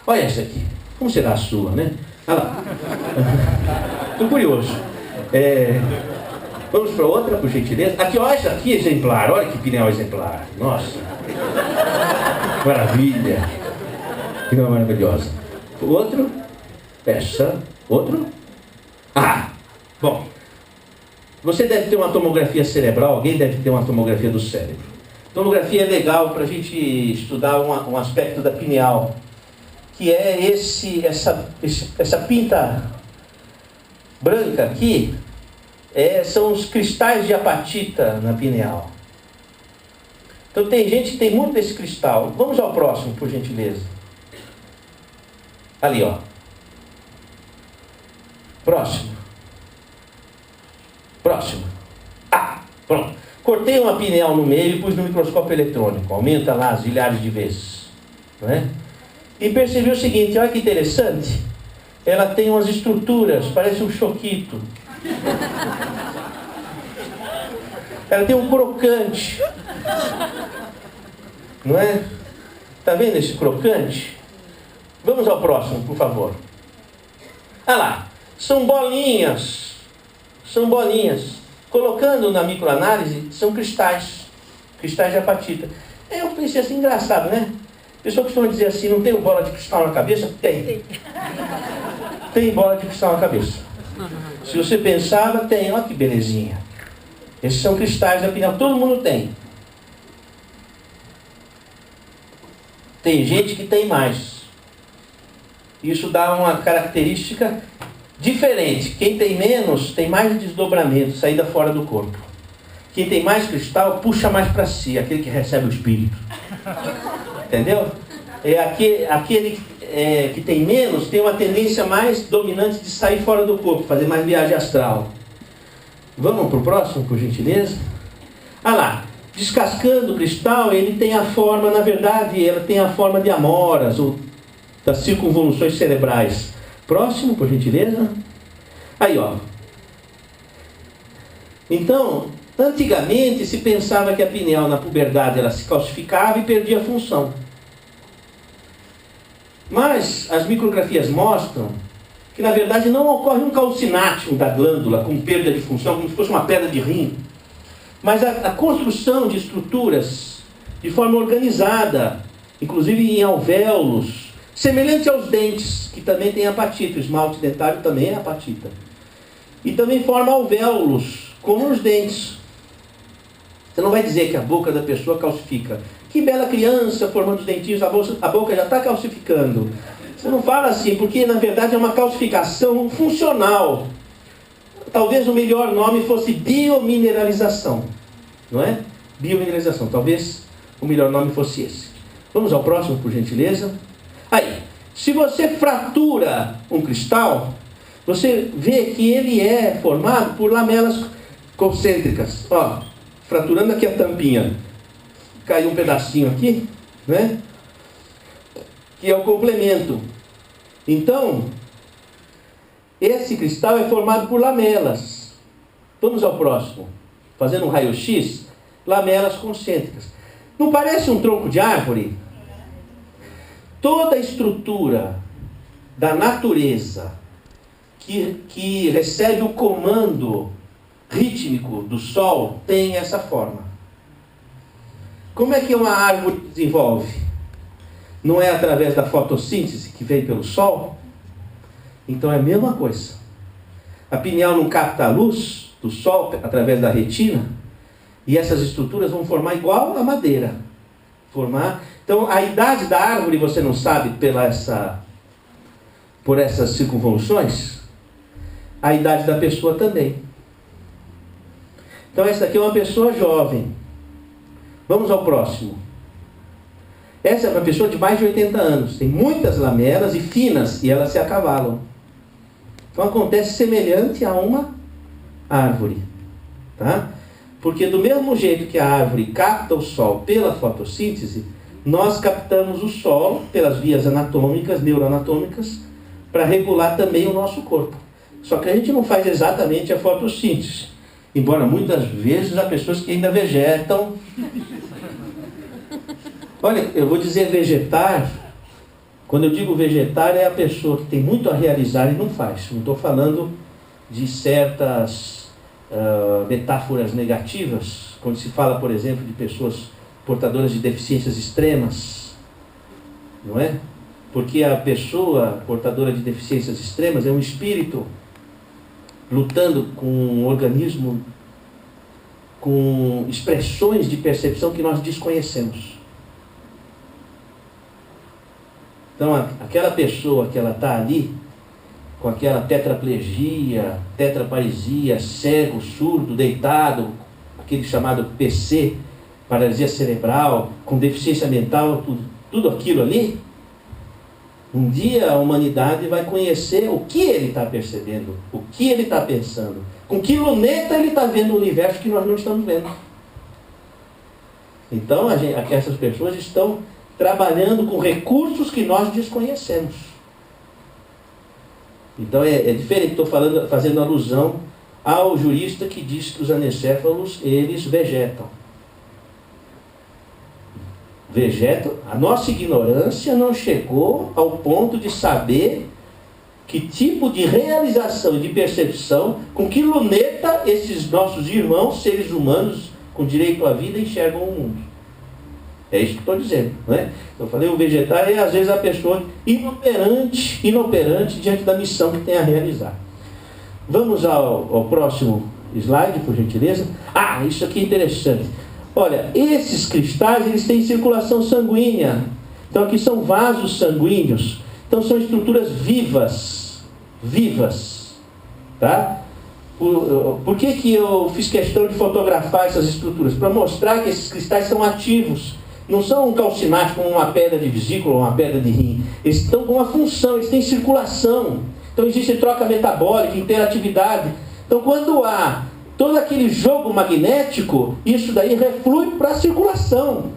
Speaker 3: Olha essa aqui. Como será a sua, né? Olha lá. Estou curioso. Vamos para outra, por gentileza. Aqui, ó, essa aqui é exemplar. Olha que pineal exemplar. Nossa. Maravilha. Pineal maravilhosa. Outro. Essa. Outro. Ah, bom. Você deve ter uma tomografia cerebral. Alguém deve ter uma tomografia do cérebro. Tomografia é legal para a gente estudar um aspecto da pineal, que é essa pinta branca aqui, são os cristais de apatita na pineal. Então tem gente que tem muito desse cristal. Vamos ao próximo, por gentileza. Ali, ó. Próximo. Próximo. Ah, pronto. Cortei uma pineal no meio e pus no microscópio eletrônico. Aumenta lá as milhares de vezes. Não é? E percebi o seguinte, olha que interessante. Ela tem umas estruturas, parece um choquito. Ela tem um crocante. Não é? Está vendo esse crocante? Vamos ao próximo, por favor. Olha lá. São bolinhas. São bolinhas. Colocando na microanálise, são cristais. Cristais de apatita. Eu pensei assim, engraçado, né? A pessoa costuma dizer assim, não tem bola de cristal na cabeça? Tem. Tem bola de cristal na cabeça. Se você pensava, tem. Olha que belezinha. Esses são cristais da pineal. Todo mundo tem. Tem gente que tem mais. Isso dá uma característica diferente. Quem tem menos, tem mais desdobramento, saída fora do corpo. Quem tem mais cristal, puxa mais para si, aquele que recebe o espírito. Entendeu? Aquele que tem menos, tem uma tendência mais dominante de sair fora do corpo, fazer mais viagem astral. Vamos para o próximo, por gentileza? Ah lá, descascando o cristal, ele tem a forma, na verdade, ela tem a forma de amoras, ou das circunvoluções cerebrais. Próximo, por gentileza. Aí, ó. Então, antigamente se pensava que a pineal na puberdade ela se calcificava e perdia a função. Mas as micrografias mostram que na verdade não ocorre um calcinátium da glândula com perda de função, como se fosse uma pedra de rim. Mas a construção de estruturas de forma organizada, inclusive em alvéolos, semelhante aos dentes, que também tem apatita. O esmalte dentário também é apatita. E também forma alvéolos, como os dentes. Você não vai dizer que a boca da pessoa calcifica. Que bela criança formando os dentinhos, a boca já está calcificando. Você não fala assim, porque na verdade é uma calcificação funcional. Talvez o melhor nome fosse biomineralização. Não é? Biomineralização. Talvez o melhor nome fosse esse. Vamos ao próximo, por gentileza. Aí, se você fratura um cristal, você vê que ele é formado por lamelas concêntricas. Ó, fraturando aqui a tampinha, caiu um pedacinho aqui, né? Que é o complemento. Então, esse cristal é formado por lamelas. Vamos ao próximo. Fazendo um raio-x, lamelas concêntricas. Não parece um tronco de árvore? Toda a estrutura da natureza que recebe o comando rítmico do Sol tem essa forma. Como é que uma árvore desenvolve? Não é através da fotossíntese que vem pelo Sol? Então é a mesma coisa. A pineal não capta a luz do Sol através da retina, e essas estruturas vão formar igual a madeira. Então a idade da árvore você não sabe por essas circunvoluções? A idade da pessoa também. Então essa aqui é uma pessoa jovem. Vamos ao próximo. Essa é uma pessoa de mais de 80 anos. Tem muitas lamelas e finas, e elas se acavalam. Então acontece semelhante a uma árvore. Tá? Porque do mesmo jeito que a árvore capta o Sol pela fotossíntese, nós captamos o Sol pelas vias anatômicas, neuroanatômicas, para regular também o nosso corpo. Só que a gente não faz exatamente a fotossíntese. Embora muitas vezes há pessoas que ainda vegetam. Olha, eu vou dizer vegetar. Quando eu digo vegetar, é a pessoa que tem muito a realizar e não faz. Não estou falando de certas metáforas negativas, quando se fala, por exemplo, de pessoas portadoras de deficiências extremas. Não é? Porque a pessoa portadora de deficiências extremas é um espírito lutando com um organismo com expressões de percepção que nós desconhecemos. Então, aquela pessoa que ela está ali, com aquela tetraplegia, tetraparesia, cego, surdo, deitado, aquele chamado PC, paralisia cerebral, com deficiência mental, tudo aquilo ali, um dia a humanidade vai conhecer o que ele está percebendo, o que ele está pensando, com que luneta ele está vendo o universo que nós não estamos vendo. Então, essas pessoas estão trabalhando com recursos que nós desconhecemos. Então é diferente, estou fazendo alusão ao jurista que diz que os anencéfalos, eles vegetam. A nossa ignorância não chegou ao ponto de saber que tipo de realização e de percepção, com que luneta esses nossos irmãos, seres humanos com direito à vida, enxergam o mundo. É isso que estou dizendo, não é? Eu falei, o vegetar é às vezes a pessoa inoperante diante da missão que tem a realizar. Vamos ao próximo slide, por gentileza. Isso aqui é interessante. Olha, esses cristais, eles têm circulação sanguínea. Então aqui são vasos sanguíneos. Então são estruturas vivas. Tá? Por que eu fiz questão de fotografar essas estruturas? Para mostrar que esses cristais são ativos. Não são calcinados como uma pedra de vesícula ou uma pedra de rim. Eles estão com uma função, eles têm circulação. Então existe troca metabólica, interatividade. Então quando há todo aquele jogo magnético, isso daí reflui para a circulação.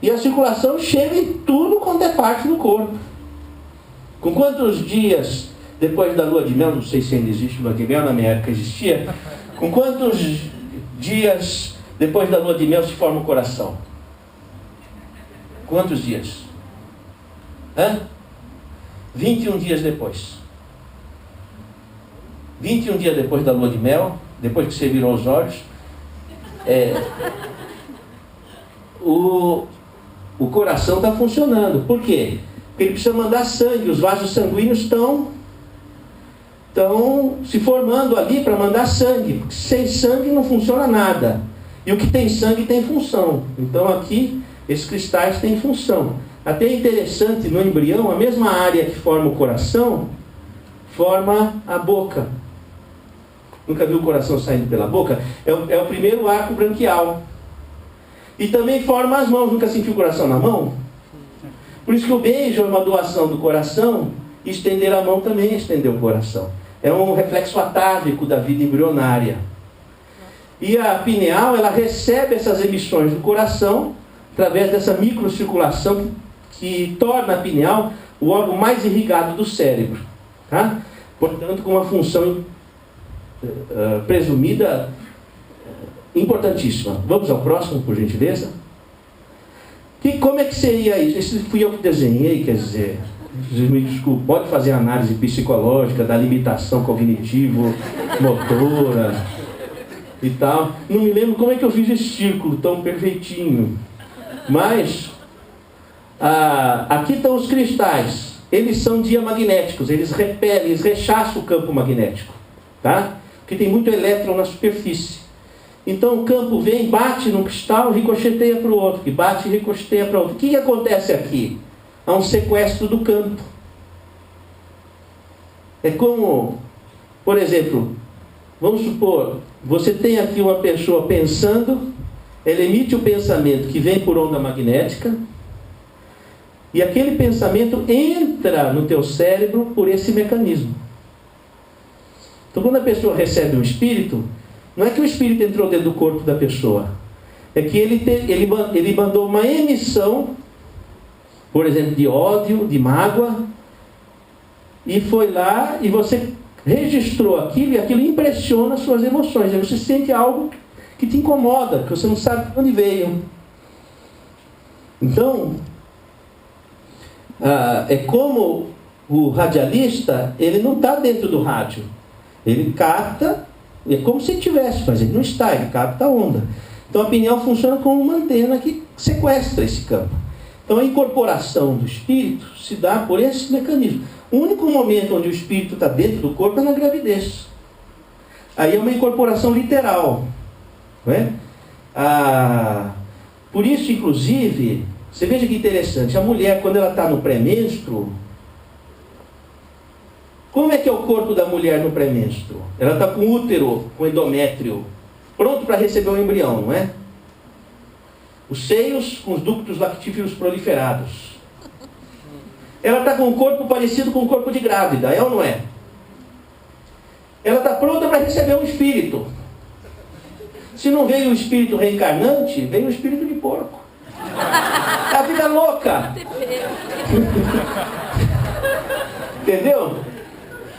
Speaker 3: E a circulação chega em tudo quanto é parte do corpo. Com quantos dias depois da lua de mel, não sei se ainda existe lua de mel, na minha época existia, com quantos dias depois da lua de mel se forma o coração? Quantos dias? 21 dias depois. 21 dias depois da lua de mel, depois que você virou os olhos, o coração está funcionando. Por quê? Porque ele precisa mandar sangue, os vasos sanguíneos estão se formando ali para mandar sangue, porque sem sangue não funciona nada. E o que tem sangue tem função. Então aqui, esses cristais têm função. Até é interessante, no embrião, a mesma área que forma o coração, forma a boca. Nunca viu o coração saindo pela boca? É o primeiro arco branquial. E também forma as mãos. Nunca sentiu o coração na mão? Por isso que o beijo é uma doação do coração, e estender a mão também é estender o coração. É um reflexo atávico da vida embrionária. E a pineal, ela recebe essas emissões do coração através dessa microcirculação que torna a pineal o órgão mais irrigado do cérebro. Tá? Portanto, com uma função presumida importantíssima. Vamos ao próximo, por gentileza. Como é que seria isso? Esse fui eu que desenhei, quer dizer, me desculpe, pode fazer análise psicológica da limitação cognitivo-motora e tal. Não me lembro como é que eu fiz esse círculo tão perfeitinho. Mas, aqui estão os cristais. Eles são diamagnéticos, eles repelem, eles rechaçam o campo magnético. Tá? Porque tem muito elétron na superfície. Então o campo vem, bate num cristal, ricocheteia para o outro, que bate e ricocheteia para o outro. O que acontece aqui? Há um sequestro do campo. É como, por exemplo, vamos supor, você tem aqui uma pessoa pensando, ela emite o pensamento que vem por onda magnética, e aquele pensamento entra no teu cérebro por esse mecanismo. Então quando a pessoa recebe um espírito, não é que o espírito entrou dentro do corpo da pessoa. É que ele mandou uma emissão, por exemplo, de ódio, de mágoa, e foi lá e você registrou aquilo, e aquilo impressiona as suas emoções. Aí você sente algo que te incomoda, que você não sabe de onde veio. Então, é como o radialista, ele não está dentro do rádio. Ele capta, é como se ele estivesse, mas ele não está, ele capta a onda. Então a pineal funciona como uma antena que sequestra esse campo. Então a incorporação do espírito se dá por esse mecanismo. O único momento onde o espírito está dentro do corpo é na gravidez. Aí é uma incorporação literal. Não é? Por isso, inclusive, você veja que interessante, a mulher, quando ela está no pré-menstruo, como é que é o corpo da mulher no pré-menstruo? Ela está com útero, com endométrio, pronto para receber o embrião, não é? Os seios com os ductos lactíferos proliferados. Ela está com um corpo parecido com o corpo de grávida, é ou não é? Ela está pronta para receber um espírito. Se não veio o espírito reencarnante, veio o espírito de porco. É a vida louca. Entendeu?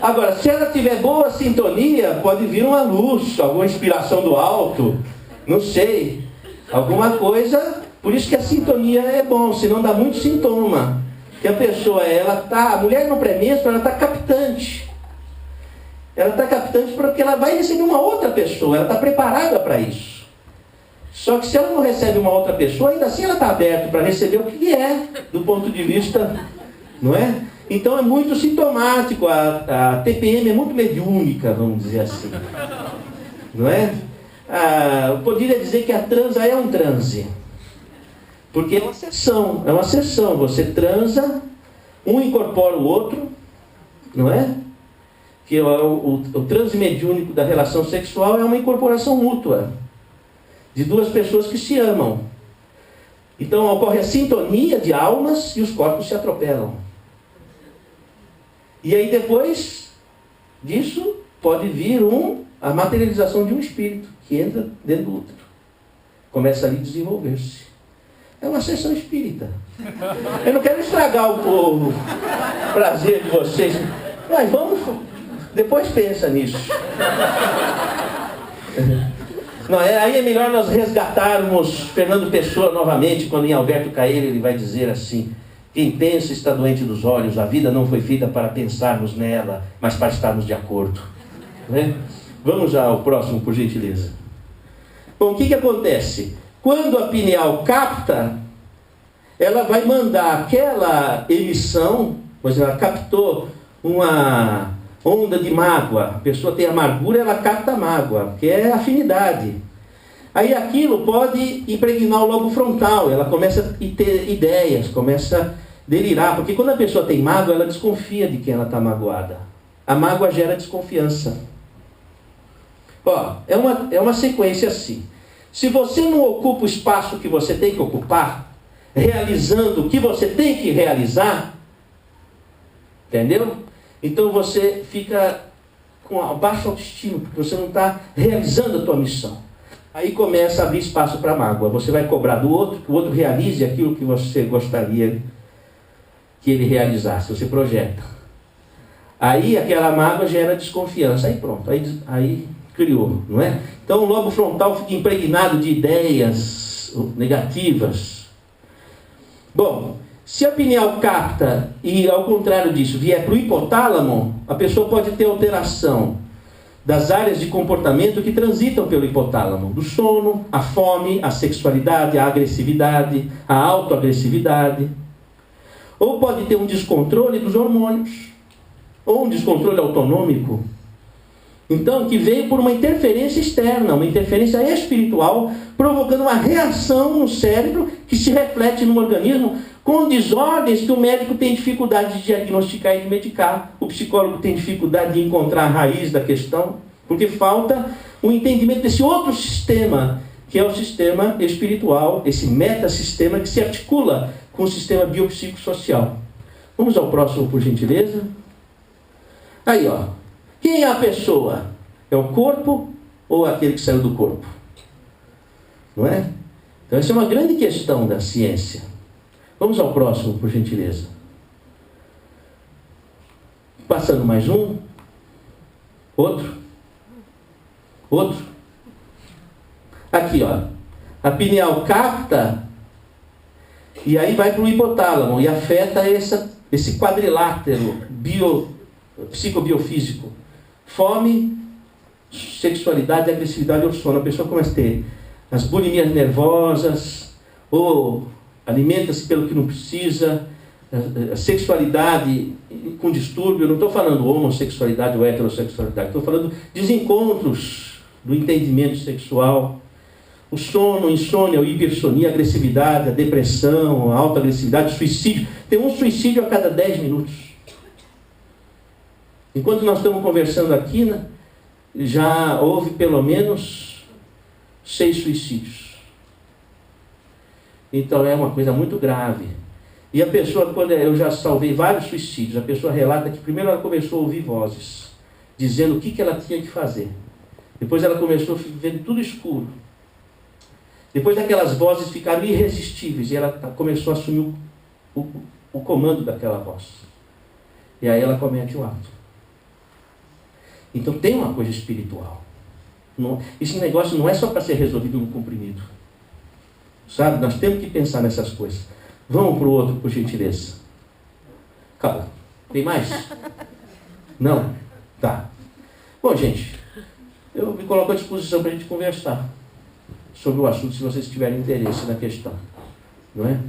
Speaker 3: Agora, se ela tiver boa sintonia, pode vir uma luz, alguma inspiração do alto, não sei, alguma coisa. Por isso que a sintonia é bom, senão dá muito sintoma. Que a pessoa, a mulher no pré-menstruo, ela está captante. Ela está captante porque ela vai receber uma outra pessoa, ela está preparada para isso. Só que se ela não recebe uma outra pessoa, ainda assim ela está aberta para receber o que é, do ponto de vista, não é? Então é muito sintomático, a TPM é muito mediúnica, vamos dizer assim. Não é? Eu poderia dizer que a transa é um transe. Porque é uma sessão. Você transa, um incorpora o outro, não é? Que o transe mediúnico da relação sexual é uma incorporação mútua de duas pessoas que se amam. Então ocorre a sintonia de almas e os corpos se atropelam. E aí depois disso pode vir a materialização de um espírito que entra dentro do útero. Começa ali a desenvolver-se. É uma sessão espírita. Eu não quero estragar o prazer de vocês, mas vamos, depois pensa nisso. Não, aí é melhor nós resgatarmos Fernando Pessoa novamente, quando em Alberto Caeiro ele vai dizer assim: quem pensa está doente dos olhos, a vida não foi feita para pensarmos nela, mas para estarmos de acordo. Né? Vamos ao próximo, por gentileza. Bom, o que acontece? Quando a pineal capta, ela vai mandar aquela emissão, pois ela captou uma onda de mágoa. A pessoa tem amargura, ela capta a mágoa, que é afinidade. Aí aquilo pode impregnar o lobo frontal, ela começa a ter ideias, começa a delirar, porque quando a pessoa tem mágoa, ela desconfia de quem ela está magoada. A mágoa gera desconfiança. É uma sequência assim. Se você não ocupa o espaço que você tem que ocupar, realizando o que você tem que realizar, entendeu? Então você fica com a baixa autoestima, porque você não está realizando a tua missão. Aí começa a abrir espaço para a mágoa. Você vai cobrar do outro, que o outro realize aquilo que você gostaria que ele realizasse. Você projeta. Aí aquela mágoa gera desconfiança. Aí pronto, aí criou, não é? Então o lobo frontal fica impregnado de ideias negativas. Bom, se a pineal capta e ao contrário disso vier para o hipotálamo, a pessoa pode ter alteração das áreas de comportamento que transitam pelo hipotálamo, do sono, a fome, a sexualidade, a agressividade, a autoagressividade. Ou pode ter um descontrole dos hormônios, ou um descontrole autonômico. Então, que veio por uma interferência externa, uma interferência espiritual, provocando uma reação no cérebro que se reflete no organismo com desordens que o médico tem dificuldade de diagnosticar e de medicar. O psicólogo tem dificuldade de encontrar a raiz da questão, porque falta o entendimento desse outro sistema, que é o sistema espiritual, esse metasistema que se articula com o sistema biopsicossocial. Vamos ao próximo, por gentileza. Aí, ó. Quem é a pessoa? É o corpo ou aquele que saiu do corpo? Não é? Então, essa é uma grande questão da ciência. Vamos ao próximo, por gentileza. Passando mais um. Outro. Outro. Aqui, ó. A pineal capta e aí vai para o hipotálamo e afeta esse quadrilátero psicobiofísico. Fome, sexualidade, agressividade ou sono. A pessoa começa a ter as bulimias nervosas, ou alimenta-se pelo que não precisa, a sexualidade com distúrbio. Eu não estou falando homossexualidade ou heterossexualidade, estou falando desencontros do entendimento sexual. O sono, insônia, a hipersonia, a agressividade, a depressão, a autoagressividade, o suicídio. Tem um suicídio a cada 10 minutos. Enquanto nós estamos conversando aqui, né, já houve pelo menos 6 suicídios. Então é uma coisa muito grave. E a pessoa, quando eu já salvei vários suicídios, a pessoa relata que primeiro ela começou a ouvir vozes, dizendo o que ela tinha que fazer. Depois ela começou a ver tudo escuro. Depois aquelas vozes ficaram irresistíveis e ela começou a assumir o comando daquela voz. E aí ela comete o ato. Então tem uma coisa espiritual. Esse negócio não é só para ser resolvido no comprimido. Sabe? Nós temos que pensar nessas coisas. Vamos para o outro, por gentileza. Calma. Tem mais? Não? Tá. Bom, gente, eu me coloco à disposição para a gente conversar sobre o assunto, se vocês tiverem interesse na questão. Não é?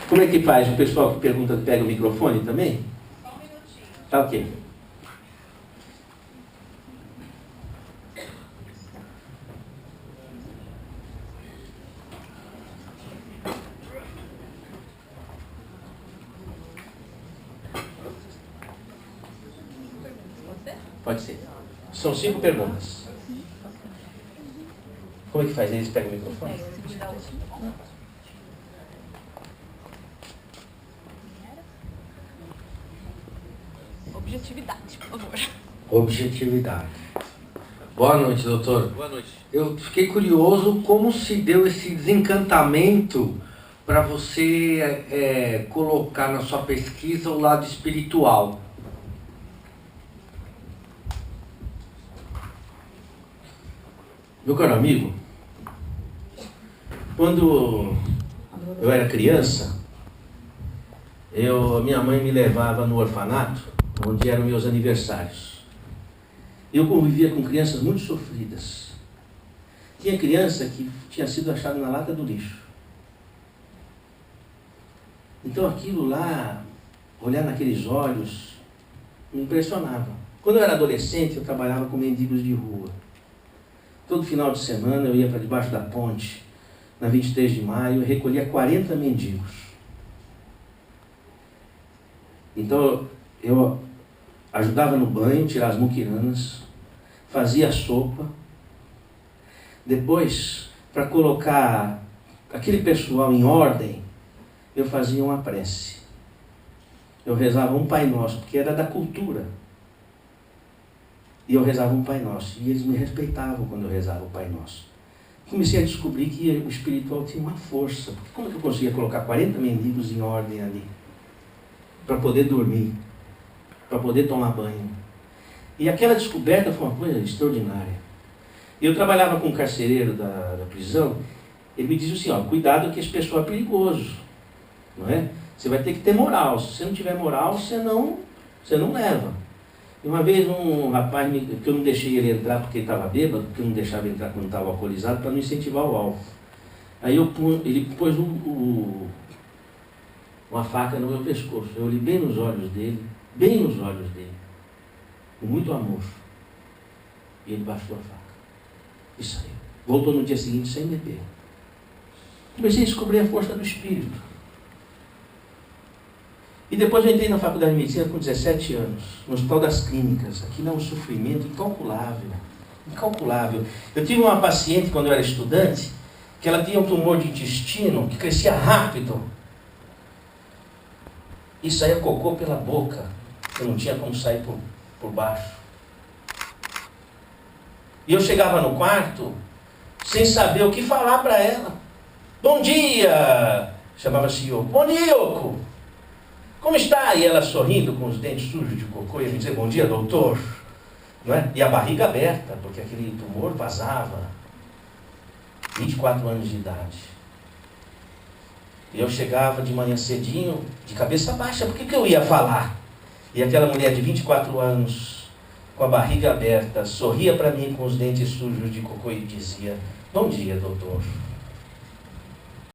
Speaker 3: Como é que faz? O pessoal que pergunta pega o microfone também? Só um minutinho. Tá ok. Pode ser. São 5 perguntas. Como é que faz? Eles pegam o microfone?
Speaker 2: Objetividade, por favor.
Speaker 4: Objetividade. Boa noite, doutor.
Speaker 3: Boa noite.
Speaker 4: Eu fiquei curioso como se deu esse desencantamento para você colocar na sua pesquisa o lado espiritual.
Speaker 3: Meu caro amigo, quando eu era criança, minha mãe me levava no orfanato, onde eram meus aniversários. Eu convivia com crianças muito sofridas. Tinha criança que tinha sido achada na lata do lixo. Então aquilo lá, olhar naqueles olhos, me impressionava. Quando eu era adolescente, eu trabalhava com mendigos de rua. Todo final de semana eu ia para debaixo da ponte, na 23 de maio, e recolhia 40 mendigos. Então eu ajudava no banho, tirar as muquiranas, fazia a sopa. Depois, para colocar aquele pessoal em ordem, eu fazia uma prece. Eu rezava um Pai Nosso, porque era da cultura. E eu rezava um Pai Nosso. E eles me respeitavam quando eu rezava o Pai Nosso. Comecei a descobrir que o espiritual tinha uma força. Porque como que eu conseguia colocar 40 mendigos em ordem ali? Para poder dormir, para poder tomar banho. E aquela descoberta foi uma coisa extraordinária. Eu trabalhava com um carcereiro da prisão. Ele me dizia assim, ó, cuidado que esse pessoal é perigoso. Não é? Você vai ter que ter moral. Se você não tiver moral, você não leva. E uma vez um rapaz, que eu não deixei ele entrar porque ele estava bêbado, porque eu não deixava ele entrar quando estava alcoolizado, para não incentivar o álcool. Aí ele pôs uma faca no meu pescoço. Eu olhei bem nos olhos dele, com muito amor. E ele baixou a faca. E saiu. Voltou no dia seguinte sem beber. Comecei a descobrir a força do Espírito. E depois eu entrei na faculdade de medicina com 17 anos, no Hospital das Clínicas. Aquilo é um sofrimento incalculável. Incalculável. Eu tive uma paciente, quando eu era estudante, que ela tinha um tumor de intestino que crescia rápido. E saía cocô pela boca, que não tinha como sair por baixo. E eu chegava no quarto, sem saber o que falar para ela. Bom dia! Chamava-se Yoko. Bom dia, Yoko! Como está? E ela sorrindo com os dentes sujos de cocô, e a gente dizia, bom dia, doutor. Não é? E a barriga aberta, porque aquele tumor vazava. 24 anos de idade. E eu chegava de manhã cedinho, de cabeça baixa, por que eu ia falar? E aquela mulher de 24 anos, com a barriga aberta, sorria para mim com os dentes sujos de cocô e dizia, bom dia, doutor.